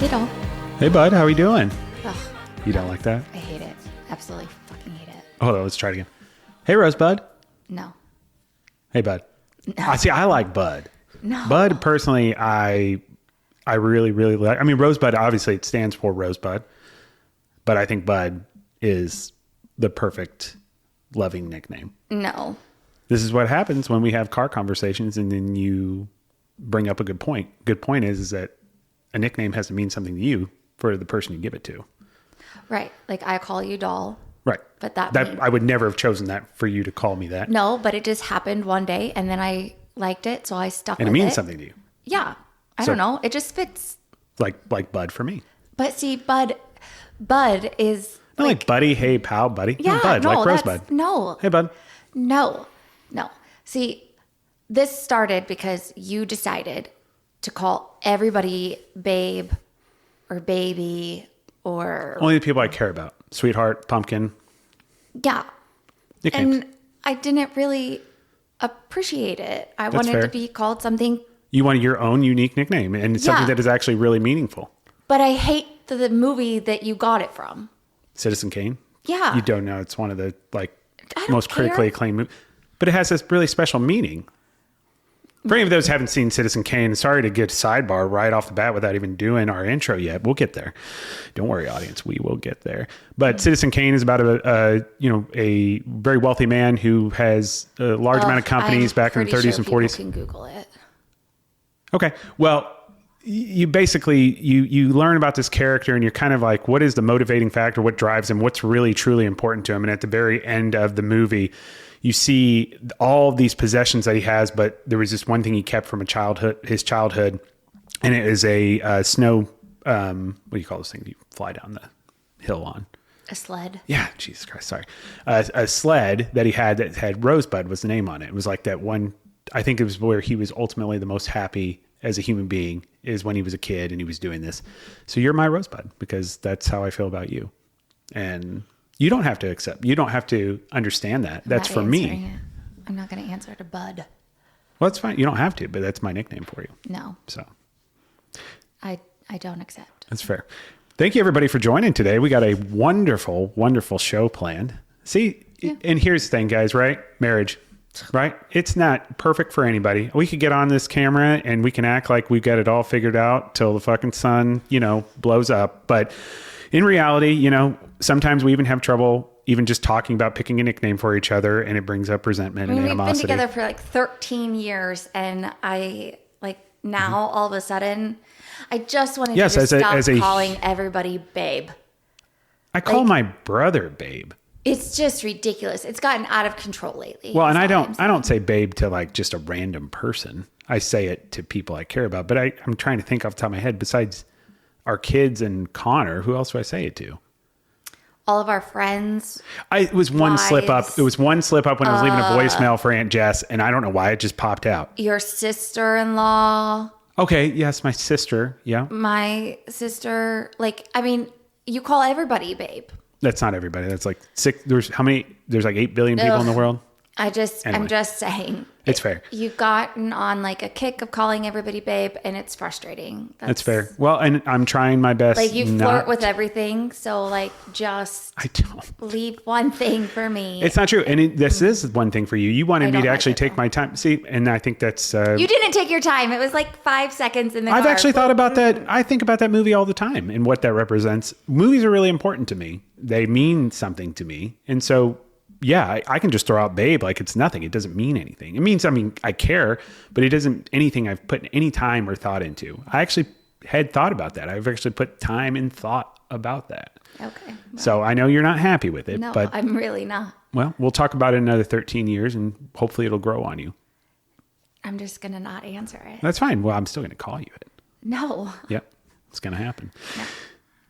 Hey, doll. Hey, bud. How are you doing? Ugh, You don't like that? I hate it. Absolutely fucking hate it. Hold on. Let's try it again. Hey, Rosebud. No. Hey, bud. No. I like Bud. No. Bud, personally, I really, really like. I mean, Rosebud, obviously, it stands for Rosebud. But I think Bud is the perfect loving nickname. No. This is what happens when we have car conversations and then you bring up a good point. Good point is that a nickname has to mean something to you for the person you give it to. Right. Like, I call you doll. Right. But that I would never have chosen that for you to call me that. No, but it just happened one day, and then I liked it, so I stuck with it. And it means something to you. Yeah. I don't know. It just fits. Like Bud for me. But see, Bud is... Not like buddy, hey, pal, buddy. Yeah, No, Bud, no, like Rosebud. No. Hey, Bud. No. See, this started because you decided to call everybody babe or baby or... Only the people I care about. Sweetheart, pumpkin. Yeah. Nicknames. And I didn't really appreciate it. I That's wanted fair. to be called something... You wanted your own unique nickname and it's something Yeah. that is actually really meaningful. But I hate the movie that you got it from. Citizen Kane? Yeah. You don't know. It's one of the I don't most critically care. acclaimed movies. But it has this really special meaning. For any of those who haven't seen Citizen Kane, sorry to get sidebar right off the bat without even doing our intro yet. We'll get there. Don't worry, audience. We will get there. But Citizen Kane is about a very wealthy man who has a large amount of companies back in the 30s and 40s. People can Google it. Okay. Well, you basically, you learn about this character and you're kind of like, what is the motivating factor? What drives him? What's really, truly important to him? And at the very end of the movie, you see all these possessions that he has, but there was this one thing he kept from his childhood. And it is a snow, what do you call those things you fly down the hill on? A sled. Yeah, Jesus Christ, sorry. A sled that he had that had Rosebud was the name on it. It was like that one, I think it was where he was ultimately the most happy as a human being is when he was a kid and he was doing this. So you're my Rosebud because that's how I feel about you. And you don't have to you don't have to understand that. That's for me. I'm not going to answer to Bud. Well, that's fine. You don't have to, but that's my nickname for you. No. So I don't accept. that's fair. Thank you everybody for joining today. We got a wonderful, wonderful show planned. See, and here's the thing, guys, right? Marriage, right? It's not perfect for anybody. We could get on this camera and we can act like we've got it all figured out till the fucking sun, blows up. But in reality, sometimes we even have trouble even just talking about picking a nickname for each other, and it brings up resentment and animosity. We've been together for like 13 years, and I now all of a sudden, I just wanted to stop calling everybody babe. I call my brother babe. It's just ridiculous. It's gotten out of control lately. Well, and I don't say babe to like just a random person. I say it to people I care about. But I'm trying to think off the top of my head, besides our kids and Connor, who else do I say it to? All of our friends. It was one slip up. It was one slip up when I was leaving a voicemail for Aunt Jess, and I don't know why it just popped out. Your sister-in-law. Okay, yes, my sister. Yeah. My sister. You call everybody babe. That's not everybody. That's like six. There's how many? There's like 8 billion people in the world. I'm Anyway. just saying. It's fair. You've gotten on like a kick of calling everybody babe, and it's frustrating. That's fair. Well, and I'm trying my best. Like you flirt with everything, so just I don't leave one thing for me. It's not true, and this is one thing for you. You wanted me to actually take my my time. See, and I think that's. You didn't take your time. It was like 5 seconds in the car. I've actually thought about that. I think about that movie all the time and what that represents. Movies are really important to me. They mean something to me, and so. Yeah, I can just throw out babe like it's nothing. It doesn't mean anything. It means, I care, but it isn't anything I've put any time or thought into. I actually had thought about that. I've actually put time and thought about that. Okay. Well, so I know you're not happy with it. No, but I'm really not. Well, we'll talk about it in another 13 years and hopefully it'll grow on you. I'm just going to not answer it. That's fine. Well, I'm still going to call you it. No. Yep. It's going to happen. No.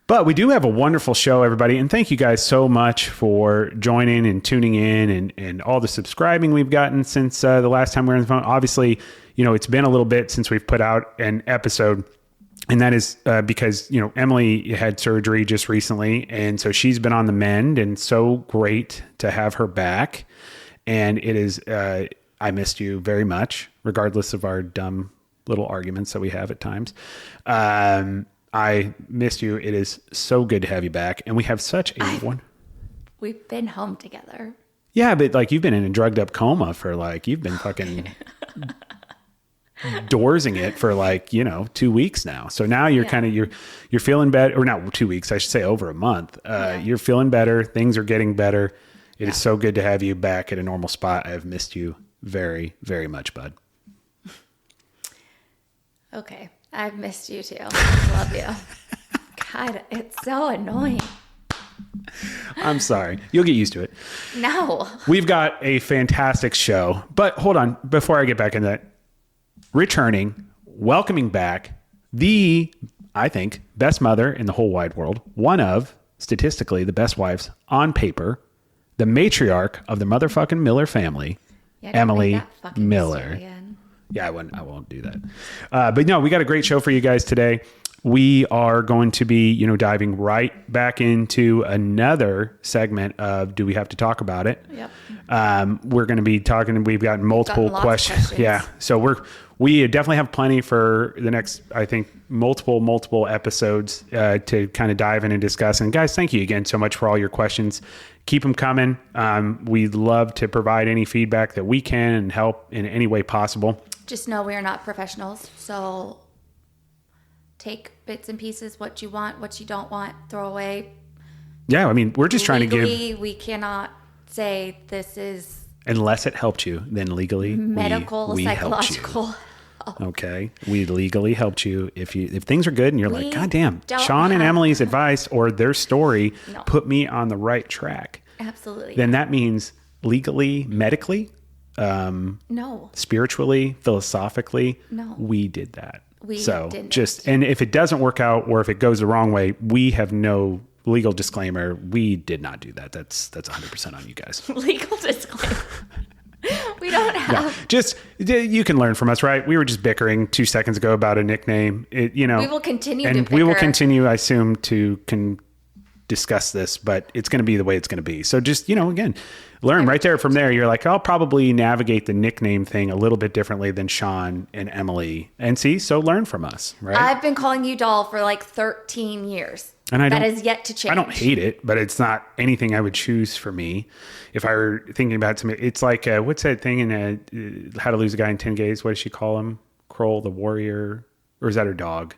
But we do have a wonderful show, everybody. And thank you guys so much for joining and tuning in and all the subscribing we've gotten since the last time we were on the phone. Obviously, it's been a little bit since we've put out an episode. And that is because, Emily had surgery just recently. And so she's been on the mend and so great to have her back. And it is, I missed you very much, regardless of our dumb little arguments that we have at times. I missed you. It is so good to have you back. And we have such a one. We've been home together. Yeah, but like you've been in a drugged up coma for like, you've been fucking doorsing it for like, 2 weeks now. So now you're kind of, you're feeling better, or not 2 weeks, I should say over a month. You're feeling better. Things are getting better. It is so good to have you back at a normal spot. I have missed you very, very much, bud. Okay. I've missed you too. I love you. God, it's so annoying. I'm sorry. You'll get used to it. No. We've got a fantastic show, but hold on. Before I get back into that, returning, welcoming back the, I think, best mother in the whole wide world. One of, statistically, the best wives on paper, the matriarch of the motherfucking Miller family, Emily Miller. Yeah, I won't do that. But no, we got a great show for you guys today. We are going to be, diving right back into another segment of Do We Have to Talk About It? Yep. We're going to be talking, we've got multiple questions. Yeah. So we definitely have plenty for the next, I think, multiple episodes to kind of dive in and discuss. And guys, thank you again so much for all your questions. Keep them coming. We'd love to provide any feedback that we can and help in any way possible. Just know we're not professionals, so take bits and pieces, what you want, what you don't want, throw away. Yeah, I mean, we're just trying to give... We cannot say this is... Unless it helped you, then legally medical, we psychological helped you. Okay, we legally helped you. If things are good and you're like, God damn, Sean and Emily's advice or their story put me on the right track. Absolutely. Then that means legally, medically, no, spiritually, philosophically, no, we did that. We didn't. And if it doesn't work out or if it goes the wrong way, we have no legal disclaimer. We did not do that. That's 100% on you guys. Legal disclaimer. We don't have. No, just you can learn from us, right? We were just bickering 2 seconds ago about a nickname. We will continue, and we will continue. I assume to discuss this, but it's going to be the way it's going to be. So just again, learn right there from there. You're like, I'll probably navigate the nickname thing a little bit differently than Sean and Emily. And so learn from us, right? I've been calling you doll for like 13 years. And that is yet to change. I don't hate it, but it's not anything I would choose for me. If I were thinking about something, it's like, what's that thing in How to Lose a Guy in 10 Days? What does she call him? Kroll the warrior? Or is that her dog?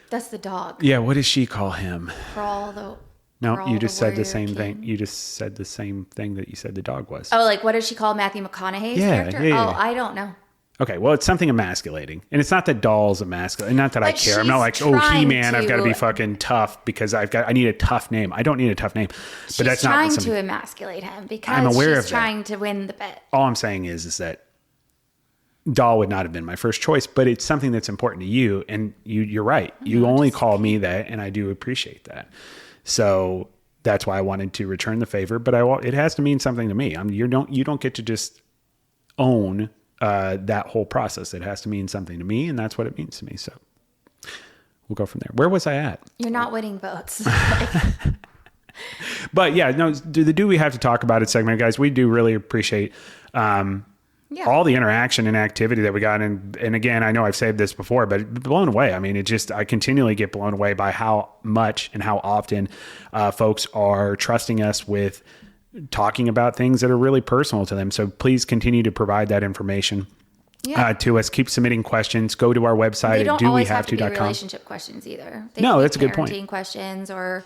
That's the dog. Yeah, what does she call him? Kroll the... No, you just said the same thing. You just said the same thing that you said the dog was. Oh, like what does she call Matthew McConaughey's character? Yeah. Oh, I don't know. Okay, well, it's something emasculating. And it's not that doll's emasculating. Not that I care. I'm not like, He-Man, I've got to be fucking tough because I need a tough name. I don't need a tough name. But that's not trying to emasculate him because I'm aware of trying to win the bet. All I'm saying is that doll would not have been my first choice, but it's something that's important to you. And you're right. You only call me that, and I do appreciate that. So that's why I wanted to return the favor, but it has to mean something to me. You don't get to just own that whole process. It has to mean something to me, and that's what it means to me. So we'll go from there. Where was I at? You're not winning votes. But yeah, no, do we have to talk about it segment, guys? We do really appreciate all the interaction and activity that we got. And again, I know I've said this before, but blown away. I mean, I continually get blown away by how much and how often folks are trusting us with talking about things that are really personal to them. So please continue to provide that information to us. Keep submitting questions. Go to our website at dowehavето.com. Be relationship questions either. That's a good point. Parenting questions or,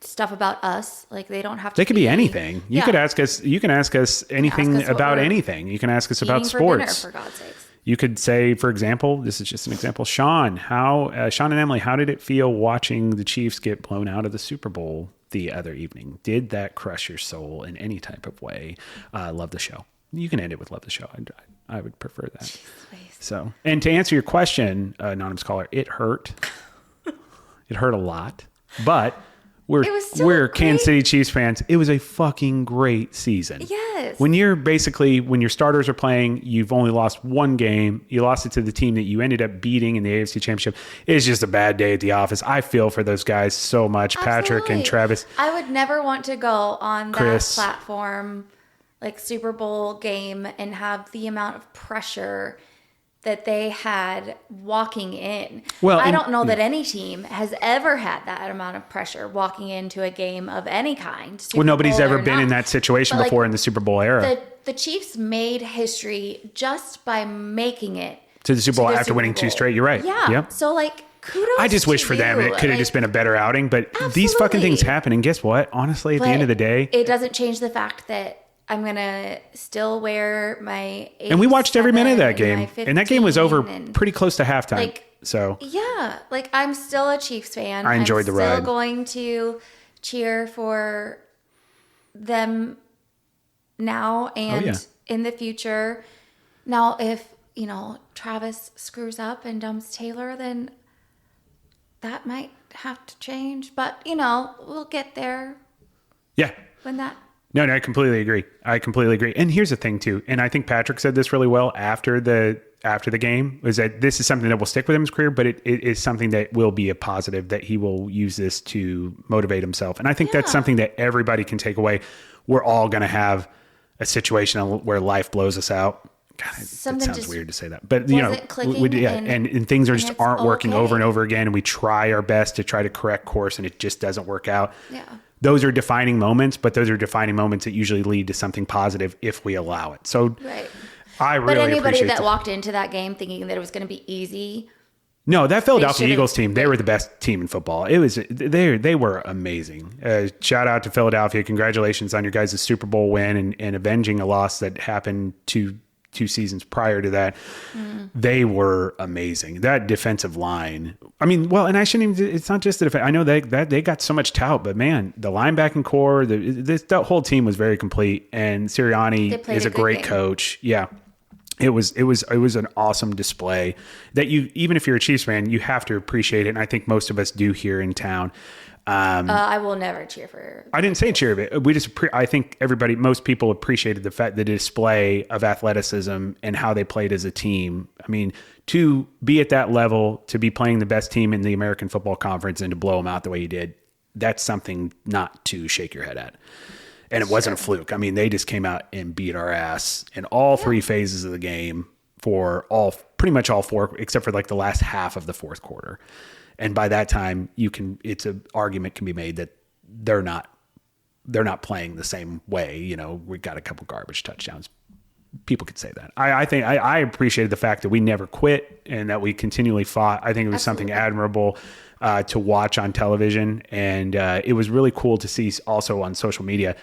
stuff about us. Like they don't have to. They could be anything. You could ask us. You can ask us anything about anything. You can ask us about sports. For God's sakes. You could say, for example, this is just an example. Sean and Emily, how did it feel watching the Chiefs get blown out of the Super Bowl the other evening? Did that crush your soul in any type of way? Love the show. You can end it with love the show. I would prefer that. So, and to answer your question, anonymous caller, it hurt. It hurt a lot, but we're Kansas City Chiefs fans. It was a fucking great season. Yes. When your starters are playing, you've only lost one game. You lost it to the team that you ended up beating in the AFC Championship. It's just a bad day at the office. I feel for those guys so much. Absolutely. Patrick and Travis. I would never want to go on that platform, like Super Bowl game, and have the amount of pressure that they had walking in. Well, I don't know that any team has ever had that amount of pressure walking into a game of any kind. Well, nobody's ever been in that situation before in the Super Bowl era. The Chiefs made history just by making it to the Super Bowl after winning 2 straight. You're right. Yeah. Yep. So kudos. I just wish for them it could have just been a better outing, but these fucking things happen. And guess what? Honestly, at the end of the day, it doesn't change the fact that I'm going to still wear my 8, and we watched every minute of that game. And that game was over pretty close to halftime. Yeah. I'm still a Chiefs fan. I enjoyed the ride. I'm still going to cheer for them now and in the future. Now, if, Travis screws up and dumps Taylor, then that might have to change. But, we'll get there. Yeah. No, I completely agree. And here's the thing too, and I think Patrick said this really well after the game, was that this is something that will stick with him in his career, but it is something that will be a positive, that he will use this to motivate himself. And I think that's something that everybody can take away. We're all going to have a situation where life blows us out. God, it sounds weird to say that, but and things aren't working over and over again, and we try our best to try to correct course, and it just doesn't work out. Yeah. Those are defining moments, but those are defining moments that usually lead to something positive if we allow it. So but anybody that walked into that game thinking that it was going to be easy. No, that Philadelphia Eagles team, they were the best team in football. They were amazing. Shout out to Philadelphia. Congratulations on your guys' Super Bowl win and avenging a loss that happened two seasons prior to that. They were amazing. That defensive line. I mean, well, and I shouldn't even, it's not just the defense. I know they got so much tout, but man, the linebacking core, that whole team was very complete, and Sirianni is a great coach. Yeah. It was an awesome display that even if you're a Chiefs fan, you have to appreciate it. And I think most of us do here in town. I will never cheer for. I didn't say cheer of it. We just. I think most people appreciated the display of athleticism and how they played as a team. I mean, to be at that level, to be playing the best team in the American Football Conference, and to blow them out the way you did, that's something not to shake your head at. And it wasn't a fluke. I mean, they just came out and beat our ass in all 3 phases of the game for pretty much all 4, except for the last half of the fourth quarter. And by that time, it's an argument can be made that they're not playing the same way. We got a couple garbage touchdowns. People could say that. I think I appreciated the fact that we never quit and that we continually fought. I think it was something admirable to watch on television. And it was really cool to see also on social media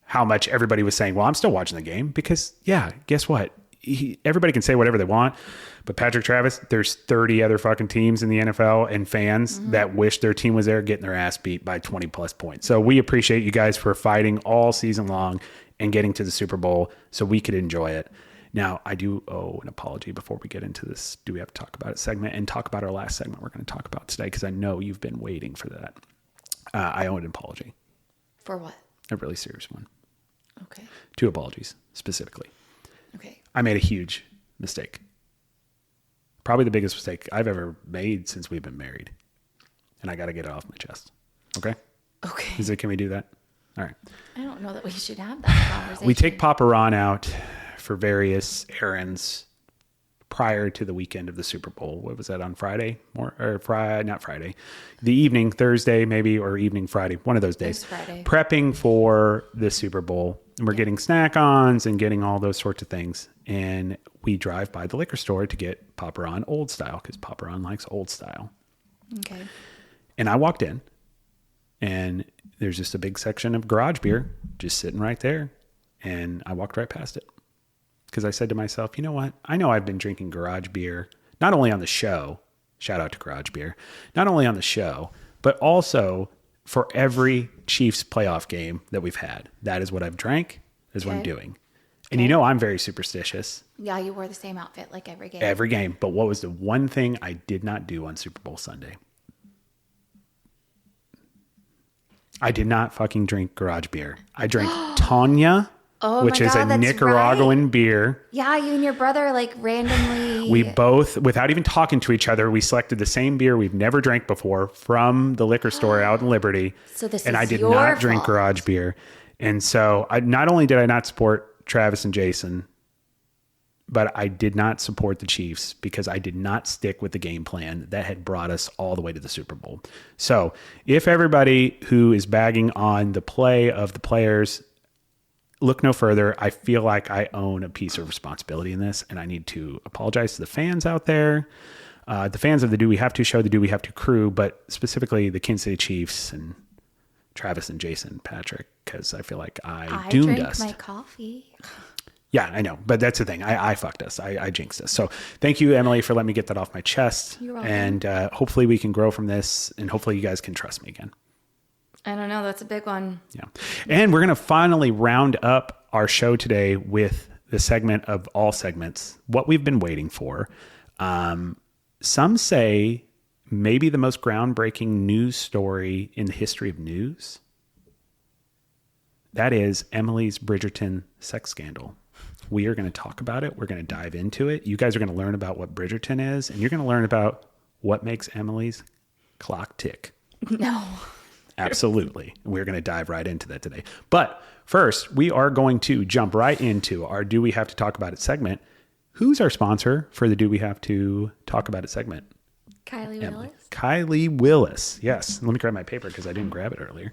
how much everybody was saying, well, I'm still watching the game because, guess what? Everybody can say whatever they want, but Patrick Travis, there's 30 other fucking teams in the NFL and fans that wish their team was there getting their ass beat by 20 plus points. So we appreciate you guys for fighting all season long and getting to the Super Bowl so we could enjoy it. Now, I do owe an apology before we get into this Do We Have to Talk About It segment and talk about our last segment we're going to talk about today, because I know you've been waiting for that. I owe an apology. For what? A really serious one. Okay. 2 apologies, specifically. Okay. I made a huge mistake. Probably the biggest mistake I've ever made since we've been married. And I got to get it off my chest. Okay? Okay. Can we do that? All right. I don't know that we should have that conversation. We take Papa Ron out for various errands prior to the weekend of the Super Bowl. What was that, on Friday? Not Friday. The evening, Thursday maybe, or evening Friday. One of those days. Friday. Prepping for the Super Bowl. And we're getting snack-ons and getting all those sorts of things. And we drive by the liquor store to get Papa Ron Old Style, because Papa Ron likes Old Style. Okay. And I walked in, and there's just a big section of garage beer just sitting right there. And I walked right past it, because I said to myself, you know what? I know I've been drinking garage beer, not only on the show, shout out to garage beer, not only on the show, but also for every Chiefs playoff game that we've had. That is what I've drank, is what I'm doing. And I'm very superstitious. Yeah, you wore the same outfit every game. Every game. But what was the one thing I did not do on Super Bowl Sunday? I did not fucking drink garage beer. I drank Tanya, which is a Nicaraguan beer. Yeah, you and your brother randomly. We both, without even talking to each other, we selected the same beer we've never drank before from the liquor store out in Liberty. So this and is I did your not drink fault. garage beer. And so not only did I not support Travis and Jason, but I did not support the Chiefs because I did not stick with the game plan that had brought us all the way to the Super Bowl. So if everybody who is bagging on the play of the players, look no further. I feel like I own a piece of responsibility in this, and I need to apologize to the fans out there, the fans of the Do We Have To show, the Do We Have To crew, but specifically the Kansas City Chiefs and Travis and Jason Patrick, because I feel like I doomed us. I drank my coffee. Yeah, I know. But that's the thing. I fucked us. I jinxed us. So thank you, Emily, for letting me get that off my chest. You're welcome. And hopefully we can grow from this, and hopefully you guys can trust me again. I don't know. That's a big one. Yeah. And we're going to finally round up our show today with the segment of all segments, what we've been waiting for. Some say maybe the most groundbreaking news story in the history of news. That is Emily's Bridgerton sex scandal. We are going to talk about it. We're going to dive into it. You guys are going to learn about what Bridgerton is, and you're going to learn about what makes Emily's clock tick. No. Absolutely. We're going to dive right into that today. But first, we are going to jump right into our Do We Have to Talk About It segment. Who's our sponsor for the Do We Have to Talk About It segment? Kylie Emily. Willis. Kylie Willis. Yes. Let me grab my paper because I didn't grab it earlier.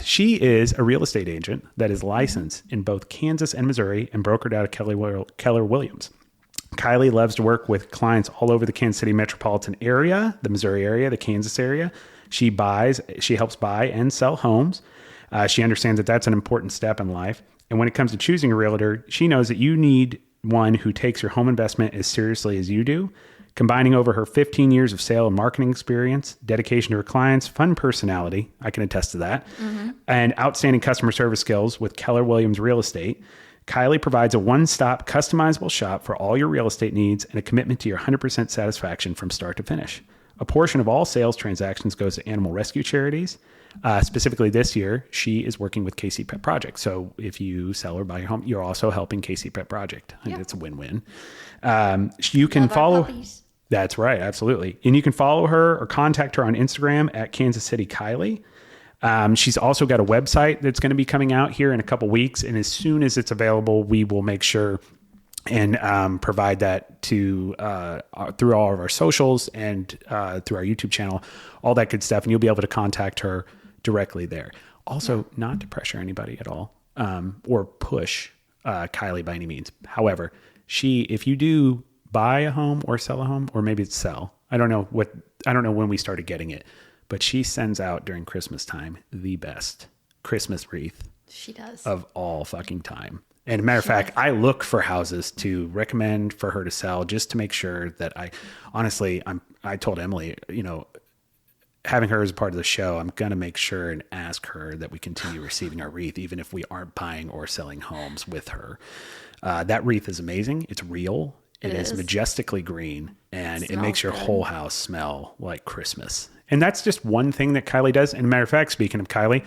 She is a real estate agent that is licensed in both Kansas and Missouri and brokered out of Keller Williams. Kylie loves to work with clients all over the Kansas City metropolitan area, the Missouri area, the Kansas area. She helps buy and sell homes. She understands that that's an important step in life. And when it comes to choosing a realtor, she knows that you need one who takes your home investment as seriously as you do. Combining over her 15 years of sale and marketing experience, dedication to her clients, fun personality, I can attest to that, and outstanding customer service skills with Keller Williams Real Estate, Kylie provides a one-stop customizable shop for all your real estate needs and a commitment to your 100% satisfaction from start to finish. A portion of all sales transactions goes to animal rescue charities. Specifically this year, she is working with KC Pet Project. So if you sell or buy your home, you're also helping KC Pet Project. I think it's a win-win. You can follow... That's right. Absolutely. And you can follow her or contact her on Instagram at Kansas City Kylie. She's also got a website that's going to be coming out here in a couple weeks. And as soon as it's available, we will make sure and provide that to through all of our socials and through our YouTube channel, all that good stuff. And you'll be able to contact her directly there. Also, not to pressure anybody at all or push Kylie by any means. However, if you do buy a home or sell a home, or maybe it's sell. I don't know when we started getting it, but she sends out during Christmas time the best Christmas wreath. She does. Of all fucking time. And a matter of fact, I look for houses to recommend for her to sell just to make sure that I told Emily, having her as a part of the show, I'm going to make sure and ask her that we continue receiving our wreath, even if we aren't buying or selling homes with her. That wreath is amazing. It's real. It is majestically green, and it makes your whole house smell like Christmas. And that's just one thing that Kylie does. And a matter of fact, speaking of Kylie,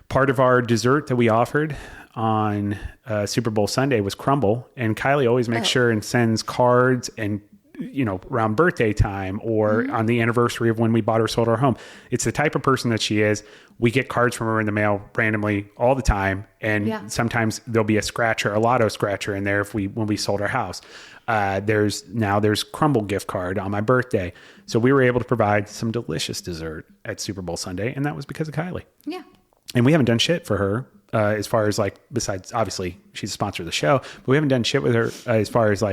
part of our dessert that we offered on Super Bowl Sunday was crumble. And Kylie always makes sure and sends cards and, around birthday time or on the anniversary of when we bought or sold our home. It's the type of person that she is. We get cards from her in the mail randomly all the time. And sometimes there'll be a lotto scratcher in there when we sold our house. There's crumble gift card on my birthday. So we were able to provide some delicious dessert at Super Bowl Sunday. And that was because of Kylie. Yeah. And we haven't done shit for her as far as besides obviously she's a sponsor of the show, but we haven't done shit with her as far as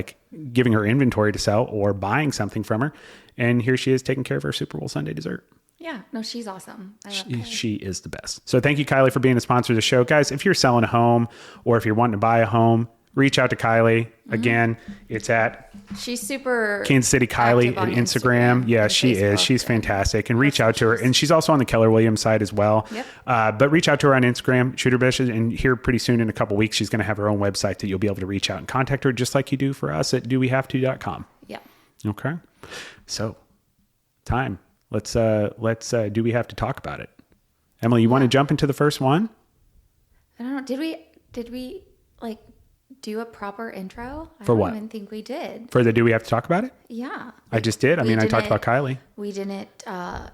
giving her inventory to sell or buying something from her. And here she is taking care of her Super Bowl Sunday dessert. Yeah, no, she's awesome. She is the best. So thank you, Kylie, for being a sponsor of the show. Guys, if you're selling a home or if you're wanting to buy a home, reach out to Kylie. Again, it's at she's super Kansas City Kylie at Instagram. Yeah, she is. She's fantastic. And reach out to her. And she's also on the Keller Williams side as well. Yep. But reach out to her on Instagram, shoot her message. And here pretty soon in a couple weeks, she's going to have her own website that you'll be able to reach out and contact her just like you do for us at dowehavto.com. Yeah. Okay. So time. Let's do we have to talk about it? Emily, you want to jump into the first one? I don't know. Did we do a proper intro? For what? I don't even think we did. For the Do We Have to Talk About It? Yeah. I just did. I talked about Kylie. We didn't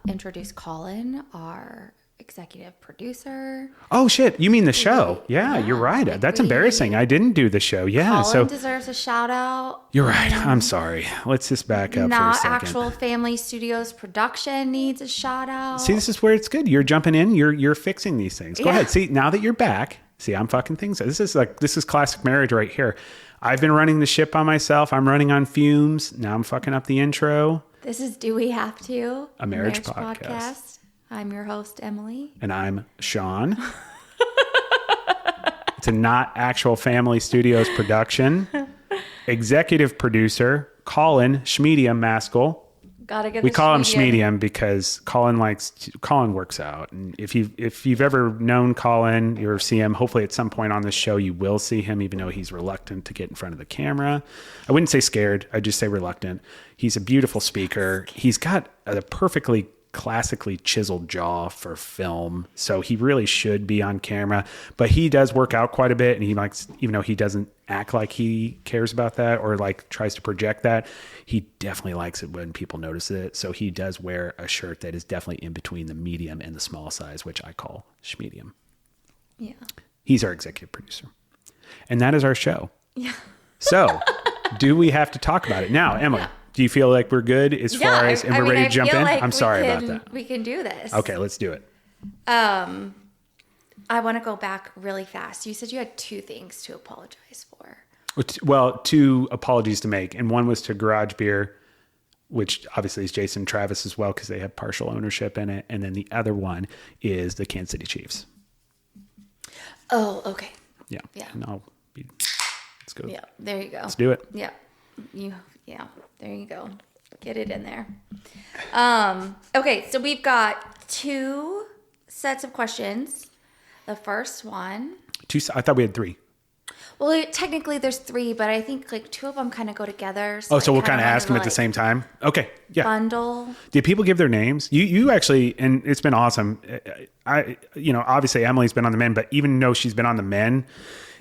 introduce Colin, our executive producer. Oh shit! You mean the show? Yeah, you're right. That's embarrassing. I didn't do the show. Yeah, Colin deserves a shout out. You're right. I'm sorry. Let's just back up for a Not second. actual Family Studios production needs a shout out. See, this is where it's good. You're jumping in. You're fixing these things. Go ahead. See, now that you're back. See, I'm fucking things. This is classic marriage right here. I've been running the ship on myself. I'm running on fumes. Now I'm fucking up the intro. This is Do We Have To? A marriage podcast. I'm your host, Emily. And I'm Sean. It's a not actual Family Studios production. Executive producer, Colin Schmedium Maskell. We call him Schmedium because Colin works out. And if you've ever known Colin, you'll see him. Hopefully at some point on this show, you will see him, even though he's reluctant to get in front of the camera. I wouldn't say scared. I'd just say reluctant. He's a beautiful speaker. He's got a perfectly classically chiseled jaw for film. So he really should be on camera, but he does work out quite a bit. And he likes, even though he doesn't act like he cares about that or like tries to project that, he definitely likes it when people notice it. So he does wear a shirt that is definitely in between the medium and the small size, which I call schmedium. Yeah. He's our executive producer. And that is our show. Yeah. So do we have to talk about it now, Emily? Yeah. Do you feel like we're good as far as, and we're ready to jump in? Like I'm sorry about that. We can do this. Okay, let's do it. I want to go back really fast. You said you had 2 things to apologize for. Well, 2 apologies to make. And one was to Garage Beer, which obviously is Jason and Travis as well, because they have partial ownership in it. And then the other one is the Kansas City Chiefs. Oh, okay. Yeah. Yeah. Let's go. Yeah, there you go. Let's do it. Yeah. Yeah, there you go. Get it in there. Okay, so we've got 2 sets of questions. The first one. 2. I thought we had 3. Well, technically there's 3, but I think like 2 of them kind of go together. So we'll kind of ask them at the same time. Okay. Yeah. Bundle. Did people give their names? You actually, and it's been awesome. Obviously Emily's been on the men, but even though she's been on the men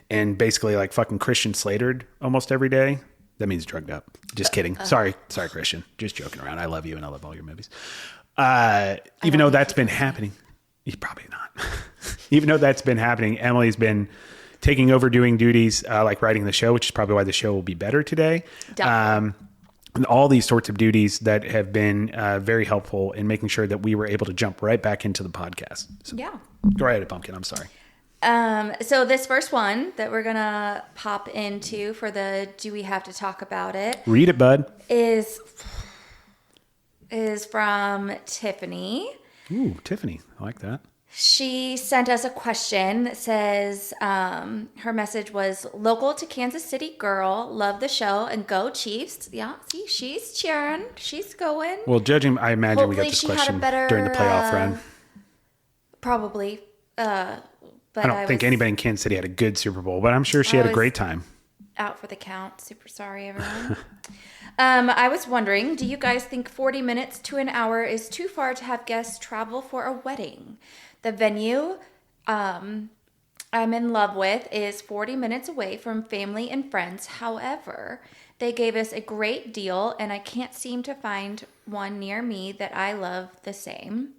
and basically like fucking Christian Slatered almost every day, that means drugged up. Just kidding. Sorry, Christian. Just joking around. I love you and I love all your movies. Even though that's been happening. Probably not. Even though that's been happening, Emily's been taking over doing duties like writing the show, which is probably why the show will be better today. And all these sorts of duties that have been very helpful in making sure that we were able to jump right back into the podcast. So, yeah. Go right ahead, Pumpkin. I'm sorry. So this first one that we're going to pop into for the Do We Have to Talk About It? Read it, bud. Is from Tiffany. Ooh, Tiffany. I like that. She sent us a question that says, her message was, local to Kansas City girl, love the show, and go Chiefs. Yeah, see, she's cheering. She's going. Well, judging, I imagine we got this question during the playoff run. Probably. But I don't think anybody in Kansas City had a good Super Bowl, but I'm sure she had a great time. Out for the count. Super sorry, everyone. I was wondering, do you guys think 40 minutes to an hour is too far to have guests travel for a wedding? The venue I'm in love with is 40 minutes away from family and friends. However, they gave us a great deal, and I can't seem to find one near me that I love the same.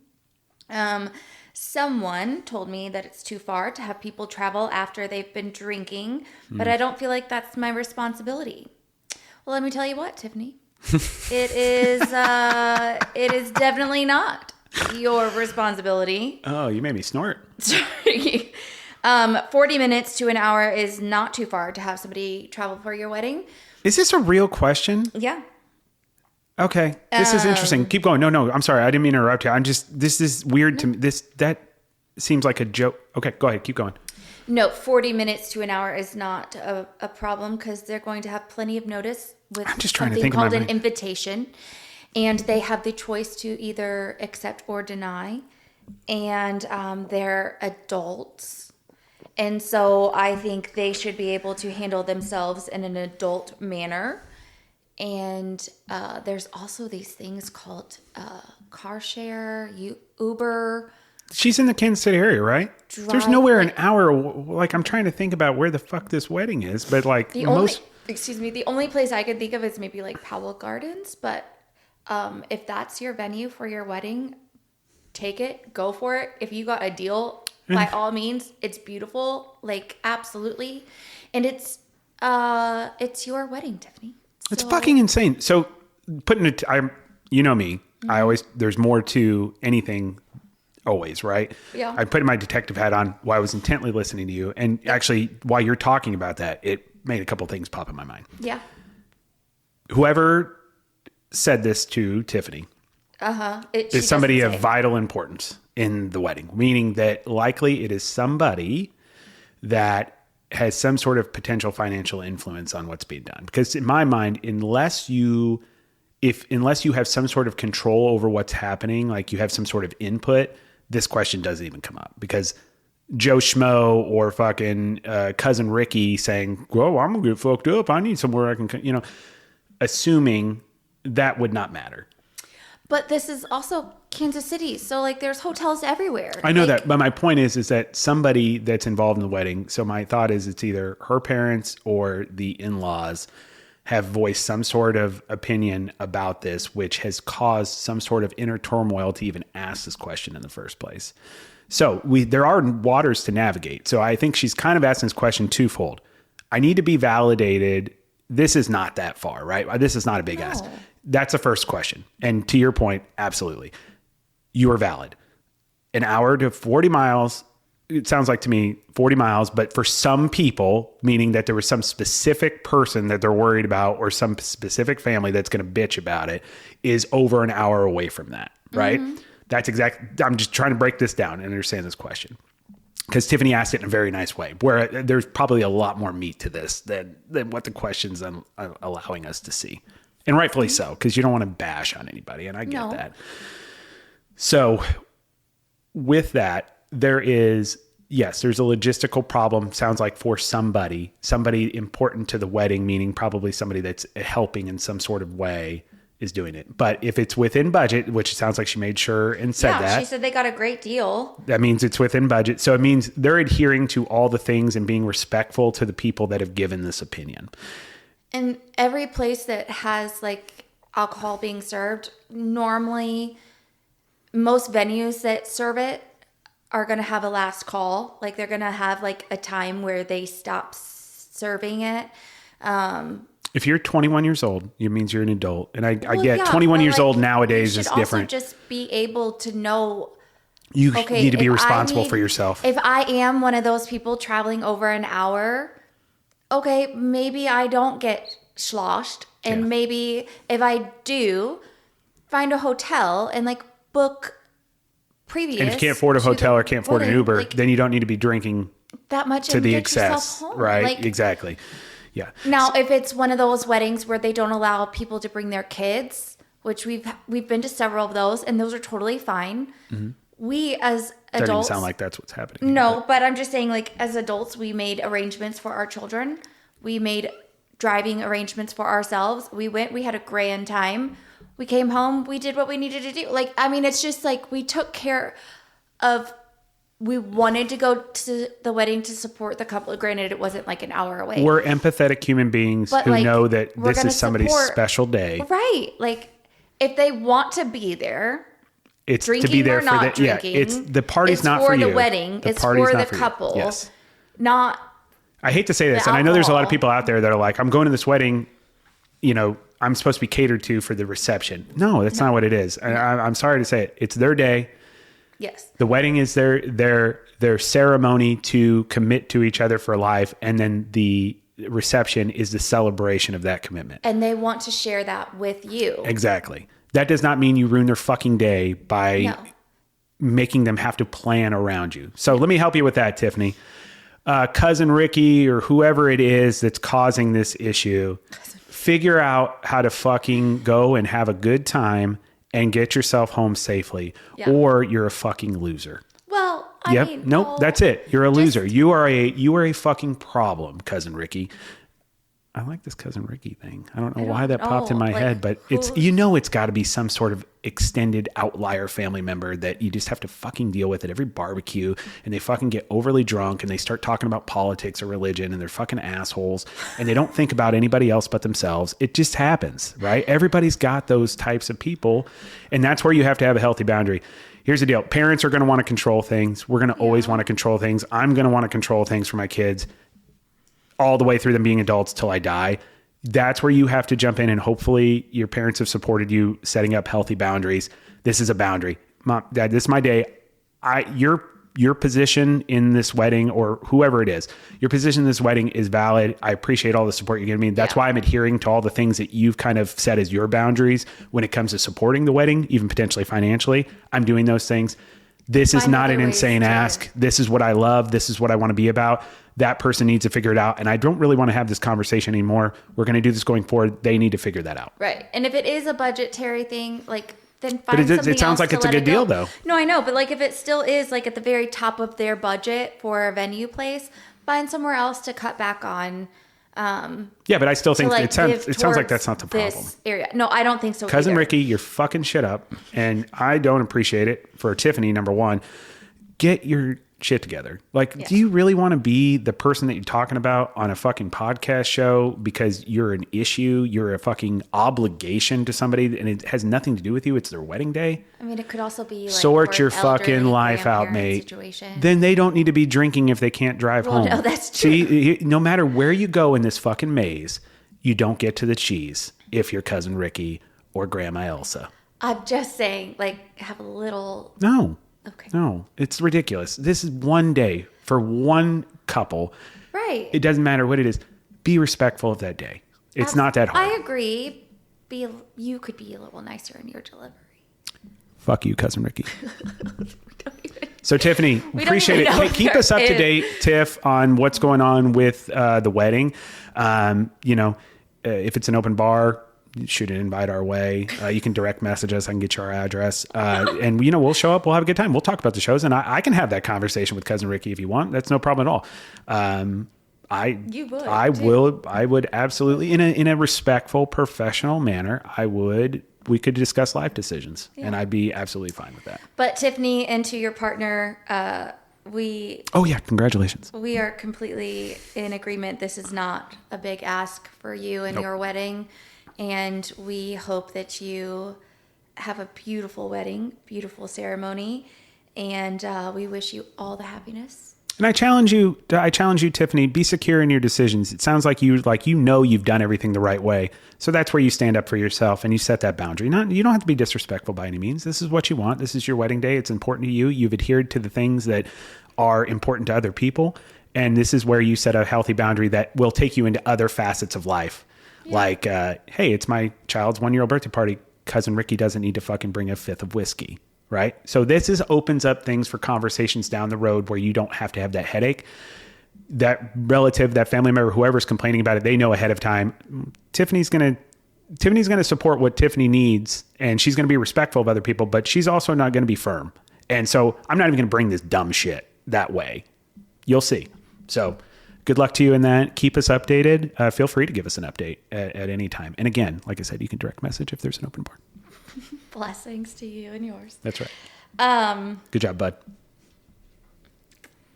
Someone told me that it's too far to have people travel after they've been drinking, but I don't feel like that's my responsibility. Well, let me tell you what, Tiffany. It is definitely not your responsibility. Oh, you made me snort. Sorry. 40 minutes to an hour is not too far to have somebody travel for your wedding. Is this a real question? Yeah. Okay. This is interesting. Keep going. No, I'm sorry. I didn't mean to interrupt you. This is weird to me. That seems like a joke. Okay, go ahead. Keep going. No, 40 minutes to an hour is not a problem because they're going to have plenty of notice with I'm just trying to something think called of an invitation. And they have the choice to either accept or deny. And they're adults. And so I think they should be able to handle themselves in an adult manner. And there's also these things called car share, Uber. She's in the Kansas City area, right? There's nowhere an hour. Like, I'm trying to think about where the fuck this wedding is, but like the only place I could think of is maybe like Powell Gardens. But if that's your venue for your wedding, take it, go for it. If you got a deal, by all means, it's beautiful. Like, absolutely. And it's your wedding, Tiffany. It's fucking insane. So putting it, you know me, I always, there's more to anything always, right? Yeah. I put my detective hat on while I was intently listening to you. And actually, while you're talking about that, it made a couple things pop in my mind. Yeah. Whoever said this to Tiffany is somebody of vital importance in the wedding, meaning that likely it is somebody that has some sort of potential financial influence on what's being done. Because in my mind, unless you have some sort of control over what's happening, like you have some sort of input, this question doesn't even come up, because Joe Schmo or fucking cousin Ricky saying, "Well, I'm gonna get fucked up. I need somewhere I can," assuming that would not matter. But this is also Kansas City, so like there's hotels everywhere. I know that, but my point is that somebody that's involved in the wedding. So my thought is it's either her parents or the in-laws have voiced some sort of opinion about this, which has caused some sort of inner turmoil to even ask this question in the first place. So there are waters to navigate. So I think she's kind of asking this question twofold. I need to be validated. This is not that far, right? This is not a big ask. That's the first question. And to your point, absolutely. You are valid. An hour to 40 miles. It sounds like to me 40 miles, but for some people, meaning that there was some specific person that they're worried about or some specific family that's going to bitch about it, is over an hour away from that, right? That's exactly, I'm just trying to break this down and understand this question, because Tiffany asked it in a very nice way, where there's probably a lot more meat to this than what the question's allowing us to see. And rightfully so, because you don't want to bash on anybody, and I get that. So with that, there's a logistical problem, sounds like, for somebody important to the wedding, meaning probably somebody that's helping in some sort of way is doing it. But if it's within budget, which it sounds like she made sure and said that. She said they got a great deal. That means it's within budget. So it means they're adhering to all the things and being respectful to the people that have given this opinion. And every place that has like alcohol being served, normally most venues that serve it are going to have a last call. Like they're going to have like a time where they stop serving it. If you're 21 years old, it means you're an adult. And I get 21 years old nowadays is different. You should also just be able to know. You need to be responsible for yourself. If I am one of those people traveling over an hour, okay, maybe I don't get sloshed. And maybe if I do, find a hotel and like book previous. And if you can't afford a hotel or can't afford an Uber, then you don't need to be drinking that much to the excess. Right? Like, exactly. Yeah. Now, if it's one of those weddings where they don't allow people to bring their kids, which we've been to several of those, and those are totally fine. We as adults, doesn't sound like that's what's happening. No, but I'm just saying, like, as adults, we made arrangements for our children. We made driving arrangements for ourselves. We went. We had a grand time. We came home. We did what we needed to do. Like, I mean, it's just like we took care of. We wanted to go to the wedding to support the couple. Granted, it wasn't like an hour away. We're empathetic human beings who know that this is somebody's special day. Right. Like, if they want to be there, it's to be there for the drinking. It's the party's not for you. It's for the wedding. It's for the couple. Yes. Not. I hate to say this, and I know there's a lot of people out there that are like, I'm going to this wedding, I'm supposed to be catered to for the reception. No, that's not what it is. I'm sorry to say it. It's their day. Yes. The wedding is their ceremony to commit to each other for life, and then the reception is the celebration of that commitment. And they want to share that with you. Exactly. That does not mean you ruin their fucking day by making them have to plan around you. So let me help you with that, Tiffany. Cousin Ricky or whoever it is that's causing this issue, figure out how to fucking go and have a good time and get yourself home safely, or you're a fucking loser. Well, I mean, nope, that's it. You're a loser. You are a fucking problem, Cousin Ricky. I like this Cousin Ricky thing. I don't know why that popped in my head, but it's got to be some sort of extended outlier family member that you just have to fucking deal with at every barbecue, and they fucking get overly drunk and they start talking about politics or religion, and they're fucking assholes, and they don't think about anybody else but themselves. It just happens, right? Everybody's got those types of people, and that's where you have to have a healthy boundary. here's the deal. Parents are going to want to control things. We're going to always want to control things. I'm going to want to control things for my kids all the way through them being adults till I die. That's where you have to jump in, and hopefully your parents have supported you setting up healthy boundaries. This is a boundary. Mom, Dad, this is my day. Your position in this wedding, or whoever it is, your position in this wedding is valid. I appreciate all the support you're giving me. That's why I'm adhering to all the things that you've kind of set as your boundaries when it comes to supporting the wedding, even potentially financially. I'm doing those things. This is not an insane ask. This is what I love. This is what I want to be about. That person needs to figure it out. And I don't really want to have this conversation anymore. We're going to do this going forward. They need to figure that out. Right. And if it is a budgetary thing, like, then find but something it sounds else like to it's a let good it go. deal, though. No, I know. But like, if it still is like at the very top of their budget for a venue place, find somewhere else to cut back on. Yeah, but I still think like it sounds like that's not the problem. This area. No, I don't think so. Cousin either. Ricky, you're fucking shit up. And I don't appreciate it. For Tiffany, number one, get your shit together. Like, do you really want to be the person that you're talking about on a fucking podcast show because you're an issue, you're a fucking obligation to somebody, and it has nothing to do with you? It's their wedding day. I mean, it could also be like sort your fucking life out, mate. Situation. Then they don't need to be drinking if they can't drive home. No, that's true. See, no matter where you go in this fucking maze, you don't get to the cheese if you're Cousin Ricky or Grandma Elsa. I'm just saying, like, have a little. No. Okay. No, it's ridiculous. This is one day for one couple. Right. It doesn't matter what it is. Be respectful of that day. It's not that hard. I agree. You could be a little nicer in your delivery. Fuck you, Cousin Ricky. So Tiffany, appreciate it. Hey, keep us up to date, Tiff, on what's going on with the wedding. If it's an open bar, shoot an invite our way. You can direct message us. I can get you our address. And we'll show up. We'll have a good time. We'll talk about the shows. And I can have that conversation with Cousin Ricky if you want. That's no problem at all. I would absolutely, in a respectful, professional manner, we could discuss life decisions, and I'd be absolutely fine with that. But Tiffany, and to your partner, congratulations. We are completely in agreement. This is not a big ask for you and your wedding. And we hope that you have a beautiful wedding, beautiful ceremony. And we wish you all the happiness. And I challenge you, Tiffany, be secure in your decisions. It sounds like you've done everything the right way. So that's where you stand up for yourself and you set that boundary. You don't have to be disrespectful by any means. This is what you want. This is your wedding day. It's important to you. You've adhered to the things that are important to other people. And this is where you set a healthy boundary that will take you into other facets of life. Yeah. Like, hey, it's my child's 1-year-old birthday party. Cousin Ricky doesn't need to fucking bring a fifth of whiskey. Right. So this opens up things for conversations down the road where you don't have to have that headache. That relative, that family member, whoever's complaining about it, they know ahead of time. Tiffany's going to support what Tiffany needs, and she's going to be respectful of other people, but she's also not going to be firm. And so I'm not even going to bring this dumb shit that way. You'll see. So good luck to you in that. Keep us updated. Feel free to give us an update at any time. And again, like I said, you can direct message if there's an open bar. Blessings to you and yours. That's right. Good job, bud.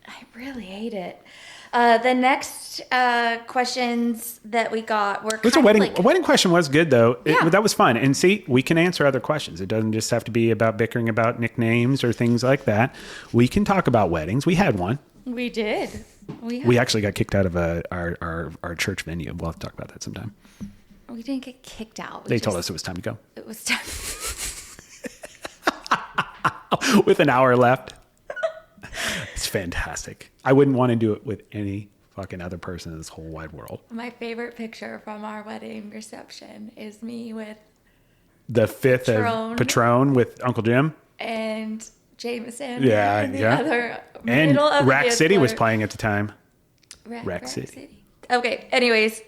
I really hate it. The next questions that we got were a wedding question was good, though. That was fun. And see, we can answer other questions. It doesn't just have to be about bickering about nicknames or things like that. We can talk about weddings. We had one. We did. We actually got kicked out of our church venue. We'll have to talk about that sometime. We didn't get kicked out. They told us it was time to go. It was time. With an hour left. It's fantastic. I wouldn't want to do it with any fucking other person in this whole wide world. My favorite picture from our wedding reception is me with the fifth of Patron with Uncle Jim and Jameson. Yeah, and yeah. Other and Rack City was playing at the time. Rack City. Okay. Anyways,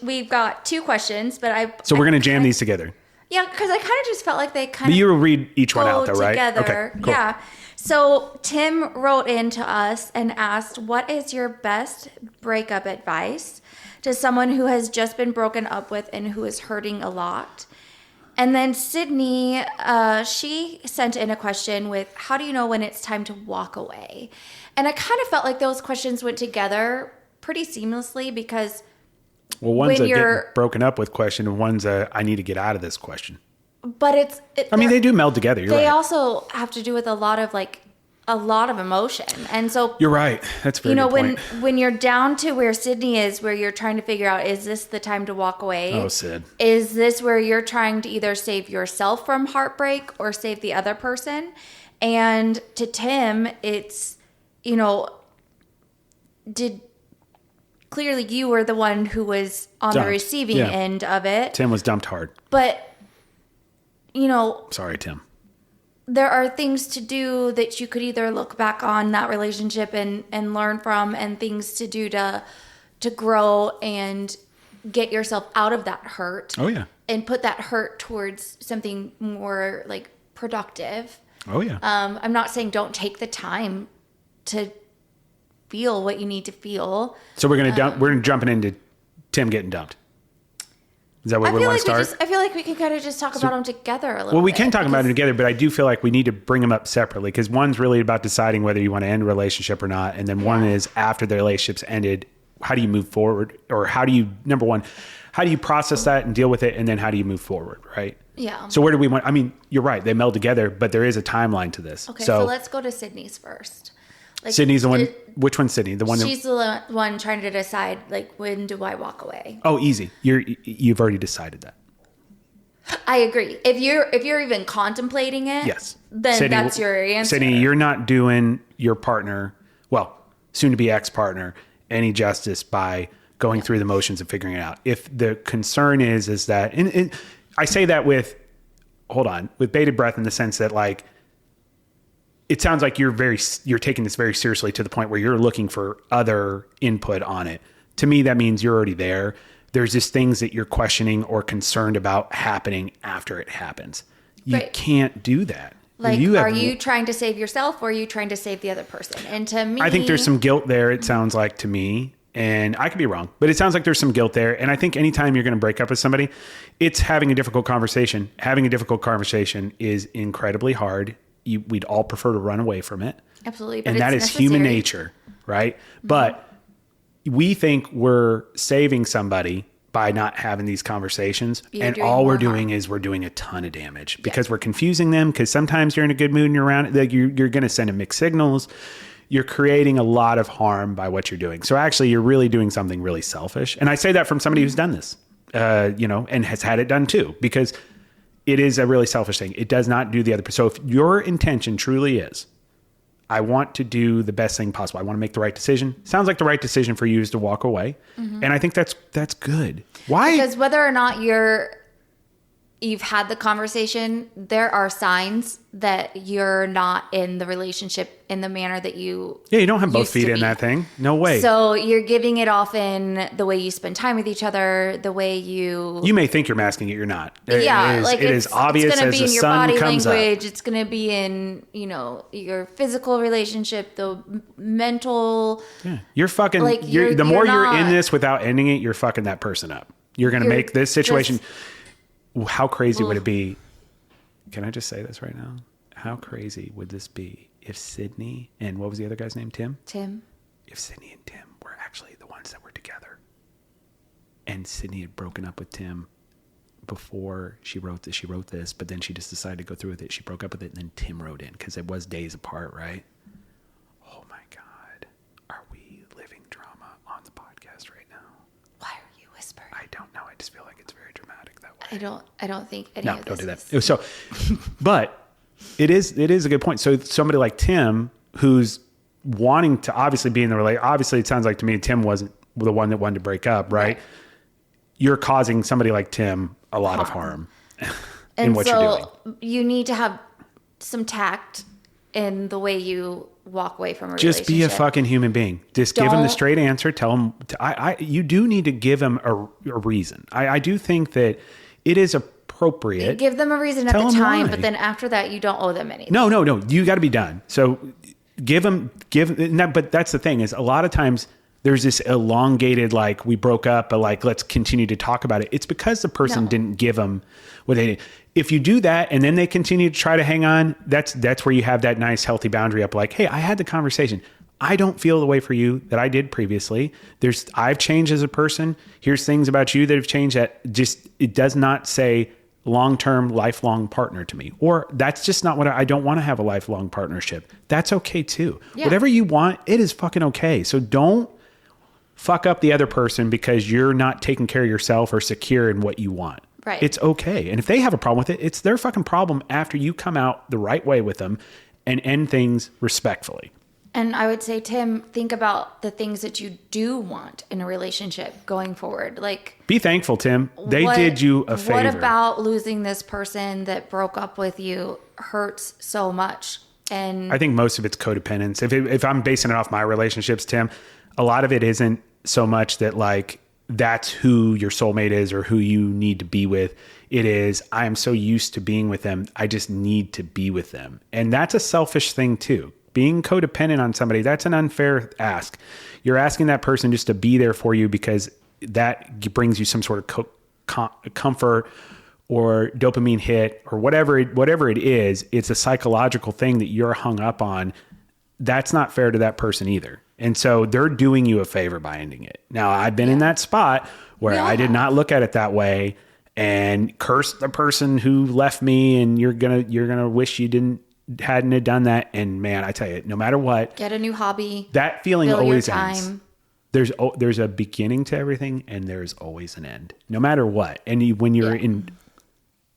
we've got 2 questions, but So we're gonna jam these together. Yeah, because I kind of just felt like they kind of. But you will read each one out, though, right? Together. Okay. Cool. Yeah. So Tim wrote in to us and asked, "What is your best breakup advice to someone who has just been broken up with and who is hurting a lot?" And then Sydney, she sent in a question with, "How do you know when it's time to walk away?" And I kind of felt like those questions went together pretty seamlessly because. Well, one's a getting broken up with question, and one's a I need to get out of this question. But I mean, they do meld together. They also have to do with a lot of emotion. And so you're right. That's very good point. when you're down to where Sydney is, where you're trying to figure out, is this the time to walk away? Oh, Sid. Is this where you're trying to either save yourself from heartbreak or save the other person? And to Tim, it's, clearly you were the one who was on the receiving end of it. Tim was dumped hard. But, sorry, Tim. There are things to do that you could either look back on that relationship and learn from, and things to do to grow and get yourself out of that hurt. Oh, yeah. And put that hurt towards something more like productive. Oh, yeah. I'm not saying don't take the time to feel what you need to feel. So we're gonna jumping into Tim getting dumped. Is that where we want to start? I feel like we can kind of just talk about them together a little bit. Well, we can talk about it together, but I do feel like we need to bring them up separately, because one's really about deciding whether you want to end a relationship or not. And then one is after the relationship's ended, how do you move forward? Or number one, how do you process that and deal with it? And then how do you move forward, right? Yeah. So where do we want, I mean, you're right, they meld together, but there is a timeline to this. Okay, so let's go to Sydney's first. Sydney's the one. Which one's Sydney? She's the one trying to decide, when do I walk away? Oh, easy. You've already decided that. I agree. If you're even contemplating it, yes, then Sydney, that's your answer. Sydney, you're not doing your partner, well, soon to be ex-partner, any justice by going through the motions of figuring it out. If the concern is that, and I say that with bated breath, in the sense that it sounds like you're taking this very seriously, to the point where you're looking for other input on it. To me, that means you're already there. There's just things that you're questioning or concerned about happening after it happens. You can't do that. Are you trying to save yourself, or are you trying to save the other person? And to me, I think there's some guilt there. It sounds like to me, and I could be wrong, but it sounds like there's some guilt there. And I think anytime you're going to break up with somebody, it's having a difficult conversation. Having a difficult conversation is incredibly hard. We'd all prefer to run away from it. Absolutely. But and that is human nature, right? Mm-hmm. But we think we're saving somebody by not having these conversations. And all we're doing is we're doing a ton of damage, because we're confusing them. Because sometimes you're in a good mood and you're around, you're going to send them mixed signals. You're creating a lot of harm by what you're doing. So actually, you're really doing something really selfish. And I say that from somebody who's done this, and has had it done too, because it is a really selfish thing. It does not do the other. So if your intention truly is, I want to do the best thing possible, I want to make the right decision. Sounds like the right decision for you is to walk away. Mm-hmm. And I think that's good. Why? Because whether or not you've had the conversation, there are signs that you're not in the relationship in the manner that you you don't have both feet in that thing. No way. So you're giving it off in the way you spend time with each other, the way you may think you're masking it, you're not. It is obvious. It's going to be in your body language. Up. It's going to be in your physical relationship, the mental. Yeah, you're fucking. The more you're in this without ending it, you're fucking that person up. You're going to make this situation. How crazy would it be? Can I just say this right now? How crazy would this be if Sydney and what was the other guy's name? Tim? If Sydney and Tim were actually the ones that were together, and Sydney had broken up with Tim before she wrote this, but then she just decided to go through with it. She broke up with it, and then Tim wrote in, because it was days apart, right? Oh my God. Are we living drama on the podcast right now? Why are you whispering? I don't know. I just feel like it's very dramatic that way. I don't think any of this. No, don't do that. So, but it is a good point. So somebody like Tim, who's wanting to obviously be in the relationship, obviously it sounds like to me Tim wasn't the one that wanted to break up, right? You're causing somebody like Tim a lot of harm in what you're doing. You need to have some tact in the way you walk away from a relationship. Just be a fucking human being. Just give him the straight answer. Tell him. You do need to give him a reason. I do think that it is appropriate. You give them a reason at the time, but then after that, you don't owe them anything. No. You got to be done. So but that's the thing, is a lot of times there's this elongated, we broke up, but let's continue to talk about it. It's because the person didn't give them what they did. If you do that and then they continue to try to hang on, that's where you have that nice, healthy boundary up. Hey, I had the conversation. I don't feel the way for you that I did previously. I've changed as a person. Here's things about you that have changed. That just, it does not say long-term, lifelong partner to me. Or that's just not what I don't want to have a lifelong partnership. That's okay too. Yeah. Whatever you want, it is fucking okay. So don't fuck up the other person because you're not taking care of yourself or secure in what you want. Right. It's okay. And if they have a problem with it, it's their fucking problem after you come out the right way with them and end things respectfully. And I would say, Tim, think about the things that you do want in a relationship going forward. Like, be thankful, Tim. They did you a favor. What about losing this person that broke up with you hurts so much? And I think most of it's codependence. If I'm basing it off my relationships, Tim, a lot of it isn't so much that like that's who your soulmate is or who you need to be with. It is, I am so used to being with them. I just need to be with them. And that's a selfish thing too. Being codependent on somebody, that's an unfair ask. You're asking that person just to be there for you because that brings you some sort of comfort or dopamine hit or whatever it is. It's a psychological thing that you're hung up on. That's not fair to that person either. And so they're doing you a favor by ending it. Now, I've been in that spot where I did not look at it that way and curse the person who left me, and you're gonna wish you hadn't have done that. And man, I tell you, no matter what, get a new hobby. That feeling always ends. There's a beginning to everything, and there's always an end, no matter what. And when you're in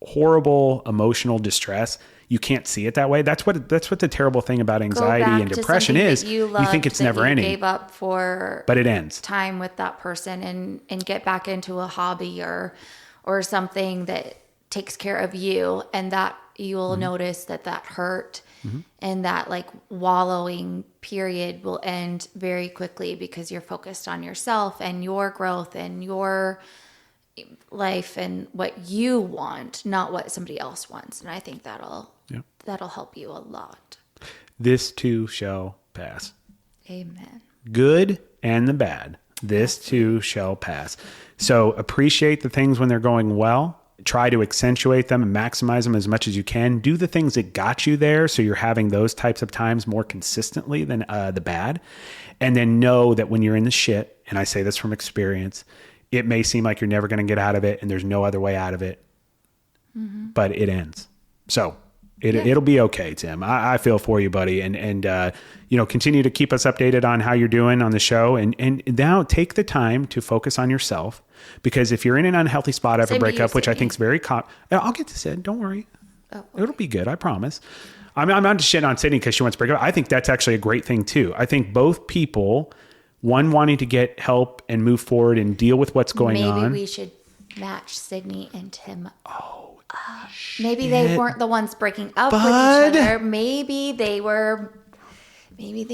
horrible emotional distress, you can't see it that way. That's what the terrible thing about anxiety and depression is. You think it's never ending. Gave up for, but it ends. Time with that person, and get back into a hobby or something that takes care of you, and that you will notice that hurt and that like wallowing period will end very quickly because you're focused on yourself and your growth and your life and what you want, not what somebody else wants. And I think that'll help you a lot. This too shall pass. Amen. Good and the bad. This too shall pass. So appreciate the things when they're going well. Try to accentuate them and maximize them as much as you can. Do the things that got you there so you're having those types of times more consistently than the bad. And then know that when you're in the shit, and I say this from experience, it may seem like you're never going to get out of it and there's no other way out of it, but it ends. So it'll be okay, Tim. I feel for you, buddy. And continue to keep us updated on how you're doing on the show. And now take the time to focus on yourself, because if you're in an unhealthy spot after a breakup, which I think is very I'll get to Sid. Don't worry. Oh, okay. It'll be good. I promise. I'm not just shitting on Sydney because she wants to break up. I think that's actually a great thing too. I think both people, one wanting to get help and move forward and deal with what's going on. Maybe we should match Sydney and Tim. Maybe they weren't the ones breaking up with each other. Maybe they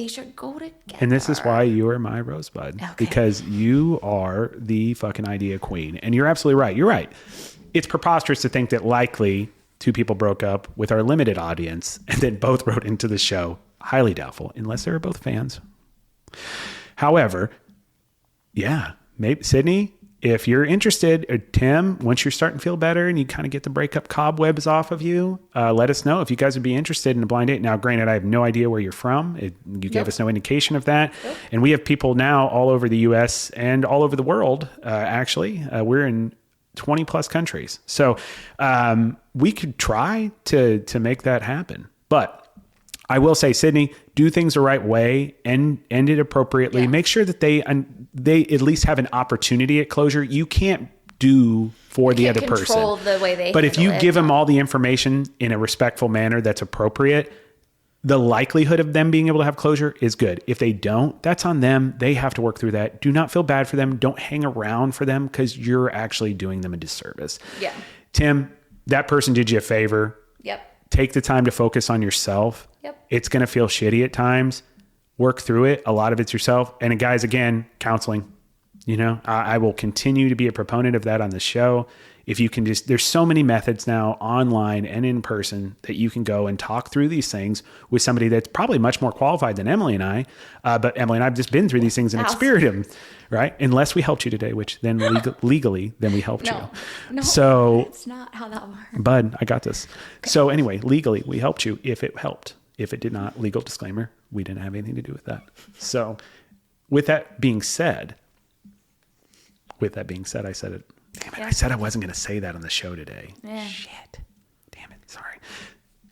should go together. And this is why you are my rosebud. Okay. Because you are the fucking idea queen. And you're absolutely right. You're right. It's preposterous to think that likely two people broke up with our limited audience and then both wrote into the show. Highly doubtful, unless they were both fans. However, maybe Sydney, if you're interested, or Tim, once you're starting to feel better and you kind of get the breakup cobwebs off of you, let us know if you guys would be interested in a blind date. Now, granted, I have no idea where you're from. You gave us no indication of that. Yep. And we have people now all over the U.S. and all over the world, actually. We're in 20 plus countries. So we could try to make that happen. But I will say, Sydney, do things the right way and end it appropriately. Yeah. Make sure that they at least have an opportunity at closure. You can't do for the other person. Control the way they. But if you give them all the information in a respectful manner that's appropriate, the likelihood of them being able to have closure is good. If they don't, that's on them. They have to work through that. Do not feel bad for them. Don't hang around for them because you're actually doing them a disservice. Yeah. Tim, that person did you a favor. Yep. Take the time to focus on yourself. Yep. It's going to feel shitty at times. Work through it. A lot of it's yourself. And guys, again, counseling. I will continue to be a proponent of that on the show. If you can there's so many methods now online and in person that you can go and talk through these things with somebody that's probably much more qualified than Emily and I. But Emily and I have just been through these things and experienced them, right? Unless we helped you today, which then legally, then we helped you. No, so it's not how that works. Bud, I got this. Okay. So anyway, legally, we helped you if it helped. If it did not, legal disclaimer, we didn't have anything to do with that. So with that being said, I said it. Damn it. I said I wasn't going to say that on the show today. Yeah. Shit. Damn it. Sorry.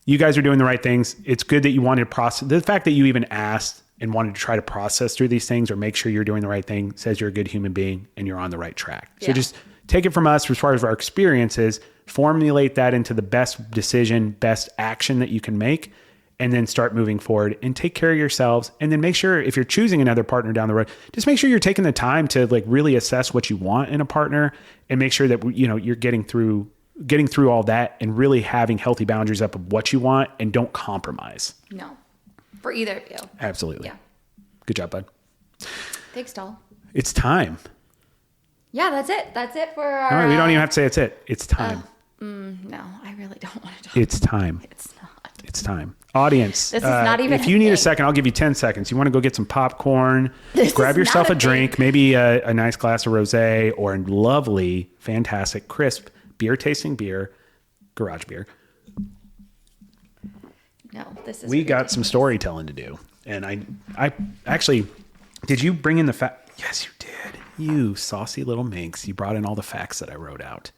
You guys are doing the right things. It's good that you wanted to process. The fact that you even asked and wanted to try to process through these things or make sure you're doing the right thing says you're a good human being and you're on the right track. So just take it from us as far as our experiences, formulate that into the best decision, best action that you can make, and then start moving forward and take care of yourselves. And then make sure if you're choosing another partner down the road, just make sure you're taking the time to like really assess what you want in a partner and make sure that, you know, you're getting through all that and really having healthy boundaries up of what you want and don't compromise. No, for either of you. Absolutely. Yeah. Good job, bud. Thanks, doll. It's time. Yeah, that's it. That's it for our... All right, we don't even have to say it's it. It's time. No, I really don't want to talk. It's time. It's not. It's time. Audience, This is not even if you need a second, I'll give you 10 seconds. You want to go get some popcorn, grab yourself a drink, maybe a nice glass of rosé or a lovely, fantastic, crisp, beer-tasting beer, garage beer. No, this is... We got some storytelling to do. And I actually, did you bring in the fact? Yes, you did. You saucy little minx. You brought in all the facts that I wrote out.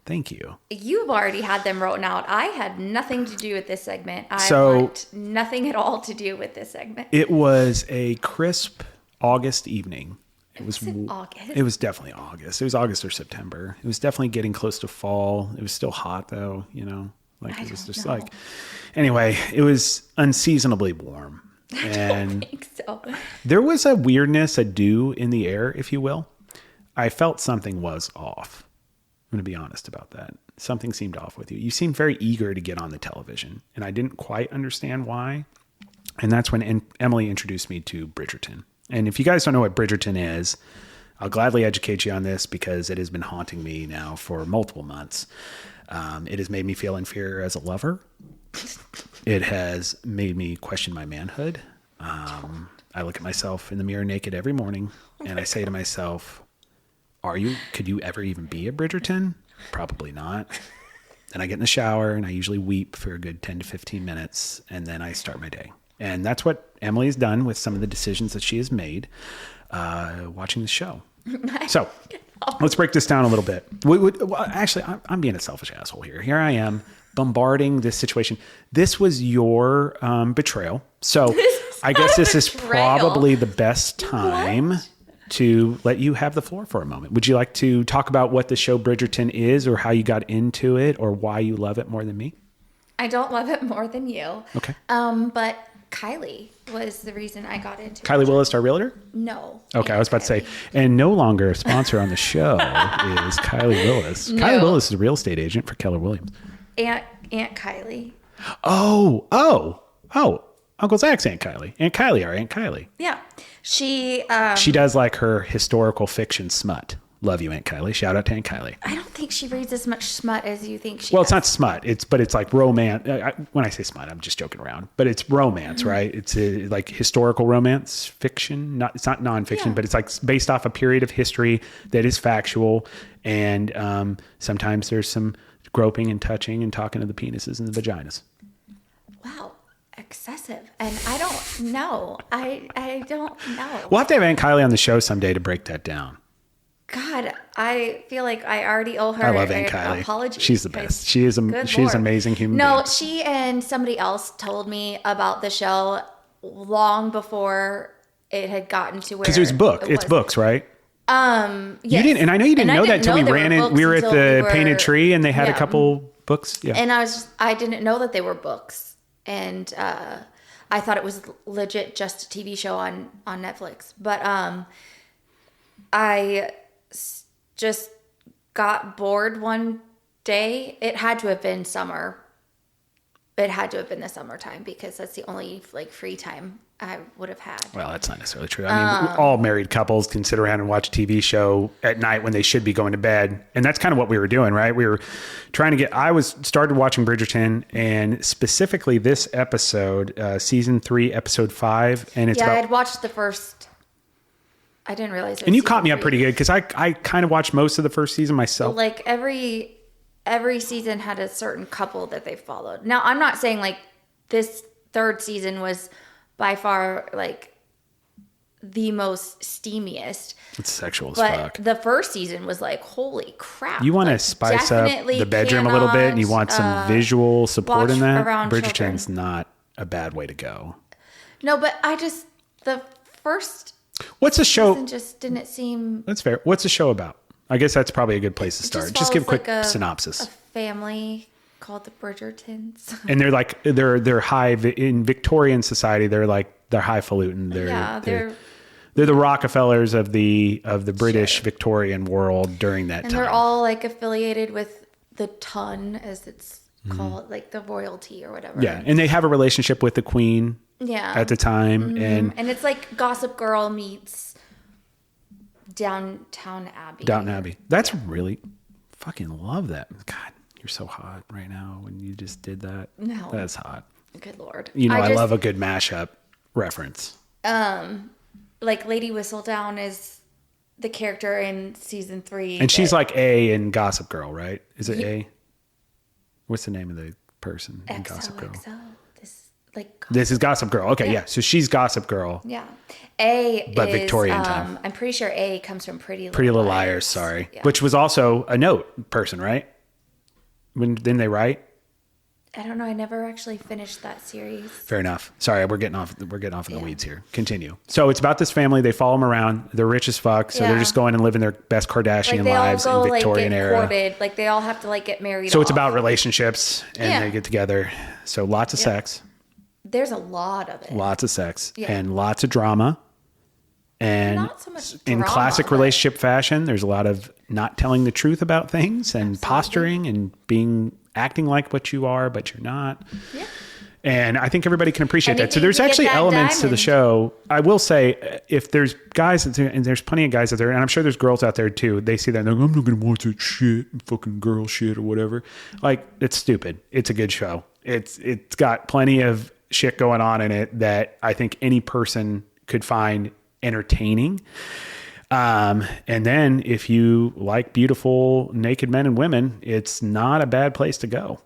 Thank you. You've already had them written out. I had nothing to do with this segment. I want nothing at all to do with this segment. It was a crisp August evening. It was August. It was definitely August. It was August or September. It was definitely getting close to fall. It was still hot though, you know. Like it was just like anyway, it was unseasonably warm. And I don't think so. There was a weirdness, a dew in the air, if you will. I felt something was off. I'm going to be honest about that. Something seemed off with you. You seemed very eager to get on the television, and I didn't quite understand why. And that's when Emily introduced me to Bridgerton. And if you guys don't know what Bridgerton is, I'll gladly educate you on this because it has been haunting me now for multiple months. It has made me feel inferior as a lover. It has made me question my manhood. I look at myself in the mirror naked every morning, and I say to myself, could you ever even be a Bridgerton? Probably not. Then I get in the shower and I usually weep for a good 10 to 15 minutes and then I start my day. And that's what Emily has done with some of the decisions that she has made watching the show. So let's break this down a little bit. Actually, I'm being a selfish asshole here. Here I am bombarding this situation. This was your betrayal. So I guess this is probably the best time to let you have the floor for a moment. Would you like to talk about what the show Bridgerton is or how you got into it or why you love it more than me? I don't love it more than you. Okay. But Kylie was the reason I got into it. Kylie Willis, our realtor? No. Okay, I was about to say, and no longer a sponsor on the show is Kylie Willis. No. Kylie Willis is a real estate agent for Keller Williams. Aunt Kylie. Oh. Uncle Zach's Aunt Kylie. Aunt Kylie, our Aunt Kylie. Yeah. She does like her historical fiction smut. Love you, Aunt Kylie. Shout out to Aunt Kylie. I don't think she reads as much smut as you think she Well, does. it's not smut. But it's like romance. When I say smut, I'm just joking around. But it's romance, right? It's like historical romance fiction. It's not nonfiction, but it's like based off a period of history that is factual. And sometimes there's some groping and touching and talking to the penises and the vaginas. Wow. Excessive. And I don't know. I don't know. We'll have to have Aunt Kylie on the show someday to break that down. God, I feel like I already owe her I love Aunt Kylie. Apology. She's the best. She's an amazing human being. No, she and somebody else told me about the show long before it had gotten to where because it was book. It's books, right? Yes. You didn't, and I know you didn't know that until we ran in. We were at the Painted Tree, and they had a couple books. Yeah, and I didn't know that they were books. And I thought it was legit just a TV show on Netflix. But I just got bored one day. It had to have been summer. It had to have been the summertime because that's the only free time I would have had. Well, that's not necessarily true. I mean, all married couples can sit around and watch a TV show at night when they should be going to bed. And that's kind of what we were doing, right? We were trying to started watching Bridgerton, and specifically this episode, season 3, episode 5. And it's I had watched the first. I didn't realize it was and you caught me up pretty good because I kind of watched most of the first season myself. Like every season had a certain couple that they followed. Now, I'm not saying this third season was by far the most steamiest. It's sexual as but fuck. The first season was like, holy crap. You want like, to spice up the bedroom a little bit and you want some visual support in that? Bridgerton's not a bad way to go. No, but the first What's the show? season just didn't seem... That's fair. What's the show about? I guess that's probably a good place to start. Just give a quick synopsis. A family called the Bridgertons. And they're high in Victorian society. They're highfalutin. They're the Rockefellers of the British Victorian world during that time. And they're all like affiliated with the Ton, as it's called, like the royalty or whatever. Yeah, and they have a relationship with the Queen. Yeah. At the time, and it's like Gossip Girl meets Downton Abbey. Downton Abbey. That's really fucking love that. God, you're so hot right now when you just did that. No, that's hot. Good Lord. You know, I love a good mashup reference. Like Lady Whistledown is the character in season 3, and she's like A in Gossip Girl, right? Is it A? What's the name of the person in Gossip Girl? This is Gossip Girl. Okay, yeah. So she's Gossip Girl. Yeah. But Victorian time. I'm pretty sure A comes from Pretty Little Liars, sorry. Yeah. Which was also a note person, right? Didn't they write? I don't know. I never actually finished that series. Fair enough. Sorry, we're getting off in the weeds here. Continue. So it's about this family. They follow them around. They're rich as fuck. So they're just going and living their best Kardashian lives in Victorian era. Courted. Like they all have to like get married. So it's about relationships and they get together. So lots of sex. There's a lot of it. Lots of sex and lots of drama. And not so much drama, in classic relationship fashion, there's a lot of not telling the truth about things and posturing and acting like what you are, but you're not. Yeah. And I think everybody can appreciate that. So there's actually elements to the show. I will say, if there's guys, and there's plenty of guys out there, and I'm sure there's girls out there too, they see that and they're like, I'm not going to watch that shit, fucking girl shit or whatever. Like, it's stupid. It's a good show. It's got plenty of shit going on in it that I think any person could find entertaining. And then if you like beautiful naked men and women, it's not a bad place to go.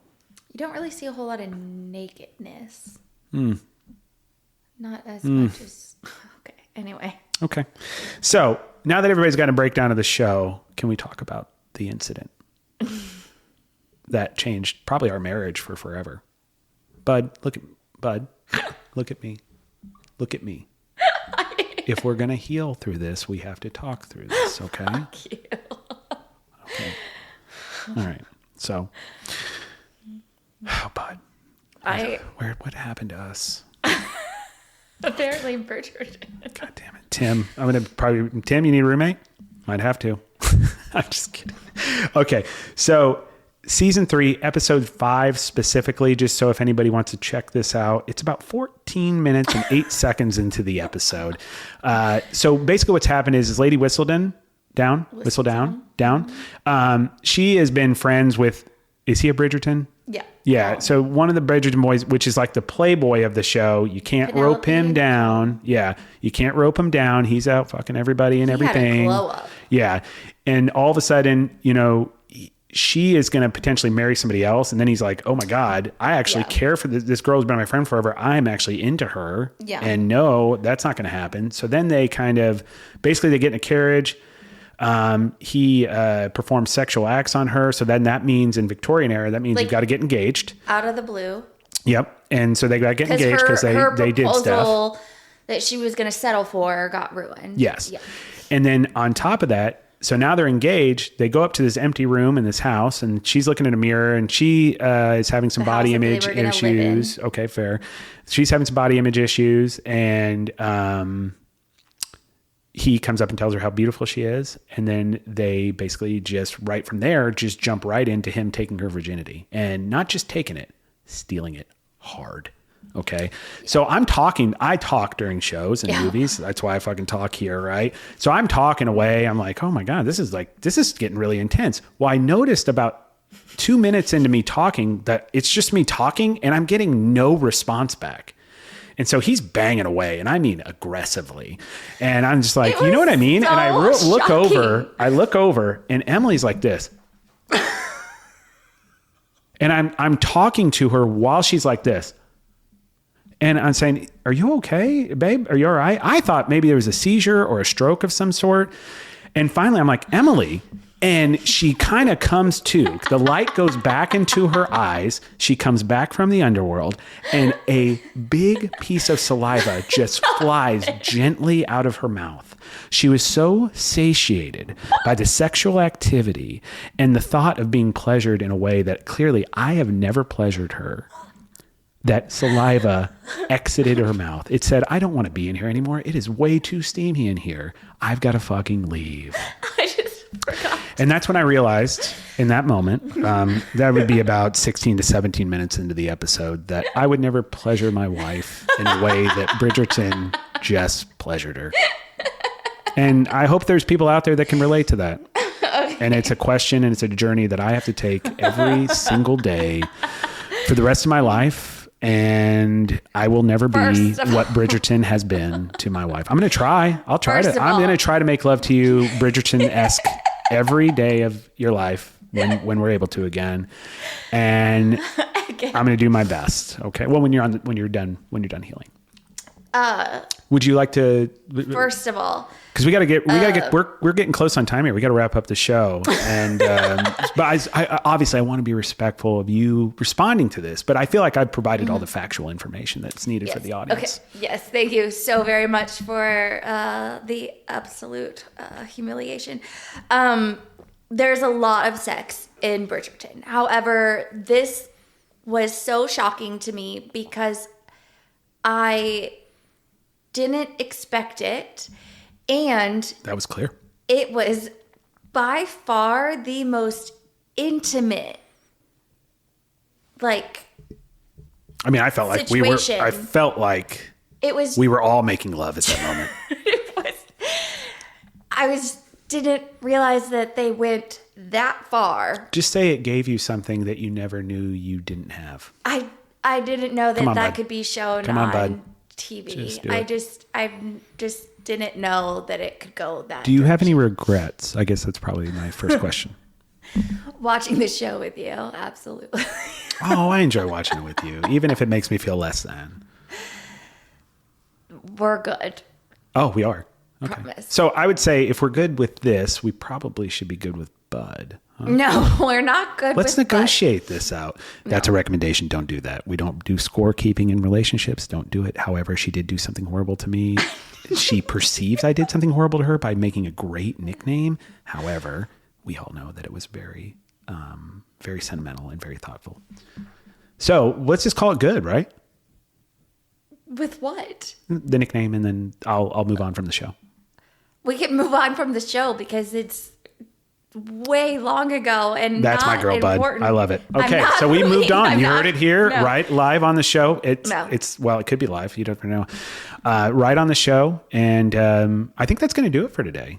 You don't really see a whole lot of nakedness. Not as much as... Okay, anyway. Okay. So now that everybody's got a breakdown of the show, can we talk about the incident that changed probably our marriage for forever? Bud, look at me. Look at me. If we're going to heal through this, we have to talk through this, okay? Fuck you. Okay. All right. So, Bud. What happened to us? Apparently Bridgerton. God damn it. Tim, Tim, you need a roommate? Might have to. I'm just kidding. Okay. So, Season 3, Episode 5 specifically, just so if anybody wants to check this out, it's about 14 minutes and 8 seconds into the episode. So basically what's happened is Lady Whistledown, she has been friends with, is he a Bridgerton? Yeah. Yeah. Oh. So one of the Bridgerton boys, which is like the playboy of the show, you can't rope him down. Yeah. You can't rope him down. He's out fucking everybody and everything. Had a glow up. Yeah. And all of a sudden, she is going to potentially marry somebody else. And then he's like, oh my God, I actually care for this girl who's been my friend forever. I'm actually into her. Yeah. And no, that's not going to happen. So then they basically get in a carriage. He performs sexual acts on her. So then that means in Victorian era, that means you've got to get engaged. Out of the blue. Yep. And so they got to get engaged because they did stuff. That she was going to settle for got ruined. Yes. Yeah. And then on top of that, so now they're engaged. They go up to this empty room in this house, and she's looking in a mirror, and she is having some body image issues. Okay, fair. She's having some body image issues, and he comes up and tells her how beautiful she is, and then they basically just right from there just jump right into him taking her virginity, and not just taking it, stealing it hard. Okay. So I talk during shows and movies. That's why I fucking talk here. Right. So I'm talking away. I'm like, oh my God, this is getting really intense. Well, I noticed about 2 minutes into me talking that it's just me talking and I'm getting no response back. And so he's banging away, and I mean aggressively. And I'm just like, you know what I mean? So and I look over and Emily's like this. And I'm talking to her while she's like this. And I'm saying, are you okay, babe? Are you all right? I thought maybe there was a seizure or a stroke of some sort. And finally, I'm like, Emily. And she kind of comes to. The light goes back into her eyes. She comes back from the underworld. And a big piece of saliva just flies gently out of her mouth. She was so satiated by the sexual activity and the thought of being pleasured in a way that clearly I have never pleasured her, that saliva exited her mouth. It said, I don't want to be in here anymore. It is way too steamy in here. I've got to fucking leave. I just forgot. And that's when I realized in that moment, that would be about 16 to 17 minutes into the episode, that I would never pleasure my wife in a way that Bridgerton just pleasured her. And I hope there's people out there that can relate to that. Okay. And it's a question and it's a journey that I have to take every single day for the rest of my life. And I will never be what Bridgerton has been to my wife. I'm going to try. I'm going to try to make love to you Bridgerton-esque every day of your life when we're able to again. And I'm going to do my best. Okay. Well, when you're done healing. Would you like to? First of all, because we're getting close on time here. We got to wrap up the show, and but I obviously I want to be respectful of you responding to this. But I feel like I've provided all the factual information that's needed for the audience. Okay. Yes, thank you so very much for the absolute humiliation. There's a lot of sex in Bridgerton. However, this was so shocking to me because I didn't expect it. And that was clear. It was by far the most intimate, I felt like we were all making love at that moment. Didn't realize that they went that far. Just say it gave you something that you never knew you didn't have. I didn't know that could be shown on TV. I just didn't know that it could go that. Do you have any regrets? I guess that's probably my first question. Watching the show with you, absolutely. Oh, I enjoy watching it with you, even if it makes me feel less than. We're good. Oh, we are. Okay. Promise. So I would say if we're good with this, we probably should be good with Bud. Huh? No, we're not good. Let's negotiate this out. That's a recommendation. Don't do that. We don't do scorekeeping in relationships. Don't do it. However, she did do something horrible to me. She perceives I did something horrible to her by making a great nickname. However, we all know that it was very, very sentimental and very thoughtful. So let's just call it good, right? With what? The nickname, and then I'll move on from the show. We can move on from the show because it's way long ago and that's not my girl, important. Bud. I love it. Okay, so we moved on. You heard it here, no. right? Live on the show. It could be live. You don't know. Right on the show, and I think that's going to do it for today.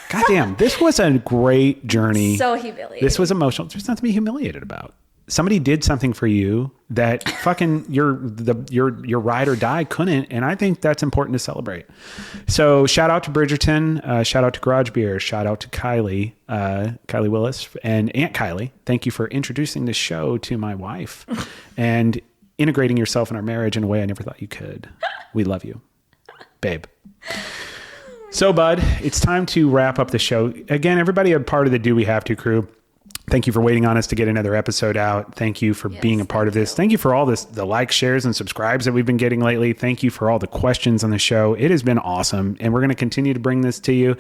Goddamn, this was a great journey. So humiliating. This was emotional. There's nothing to be humiliated about. Somebody did something for you that fucking your ride or die couldn't, and I think that's important to celebrate. So shout out to Bridgerton, shout out to Garage Beer, shout out to Kylie Willis and Aunt Kylie. Thank you for introducing the show to my wife and integrating yourself in our marriage in a way I never thought you could. We love you, babe. So, Bud, it's time to wrap up the show. Again, everybody a part of the Do We Have To crew. Thank you for waiting on us to get another episode out. Thank you for being a part of this. Thank you for all the likes, shares, and subscribes that we've been getting lately. Thank you for all the questions on the show. It has been awesome, and we're going to continue to bring this to you.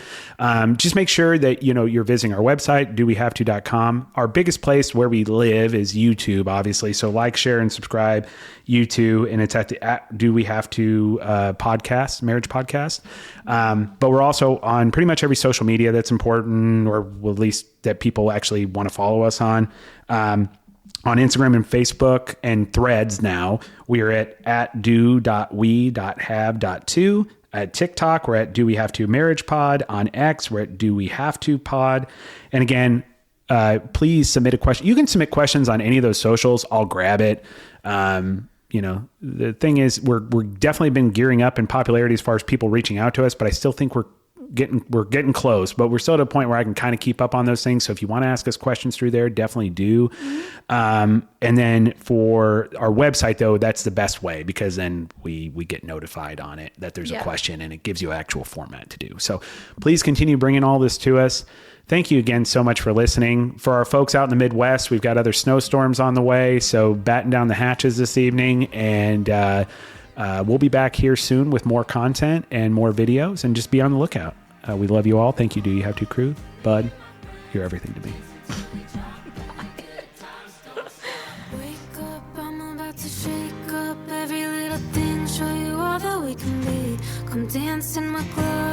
Just make sure that you're visiting our website, dowehave2.com. Our biggest place where we live is YouTube, obviously. So like, share, and subscribe. YouTube, and it's at Do We Have To podcast, marriage podcast. But we're also on pretty much every social media that's important, or at least that people actually want to follow us on. On Instagram and Facebook and Threads now, we are at do.we.have.to. At TikTok, we're at Do We Have To Marriage Pod. On X, we're at Do We Have To Pod. And again, please submit a question. You can submit questions on any of those socials. I'll grab it. The thing is, we're definitely been gearing up in popularity as far as people reaching out to us, but I still think we're getting close, but we're still at a point where I can kind of keep up on those things. So if you want to ask us questions through there, definitely do. And then for our website though, that's the best way, because then we get notified on it that there's a question, and it gives you actual format to do. So please continue bringing all this to us. Thank you again so much for listening. For our folks out in the Midwest, we've got other snowstorms on the way, so batten down the hatches this evening, and we'll be back here soon with more content and more videos, and just be on the lookout. We love you all. Thank you. Do You Have To Crew? Bud, you're everything to me. Wake up, I'm about to shake up every little thing, show you all that we can be. Come dance in my club.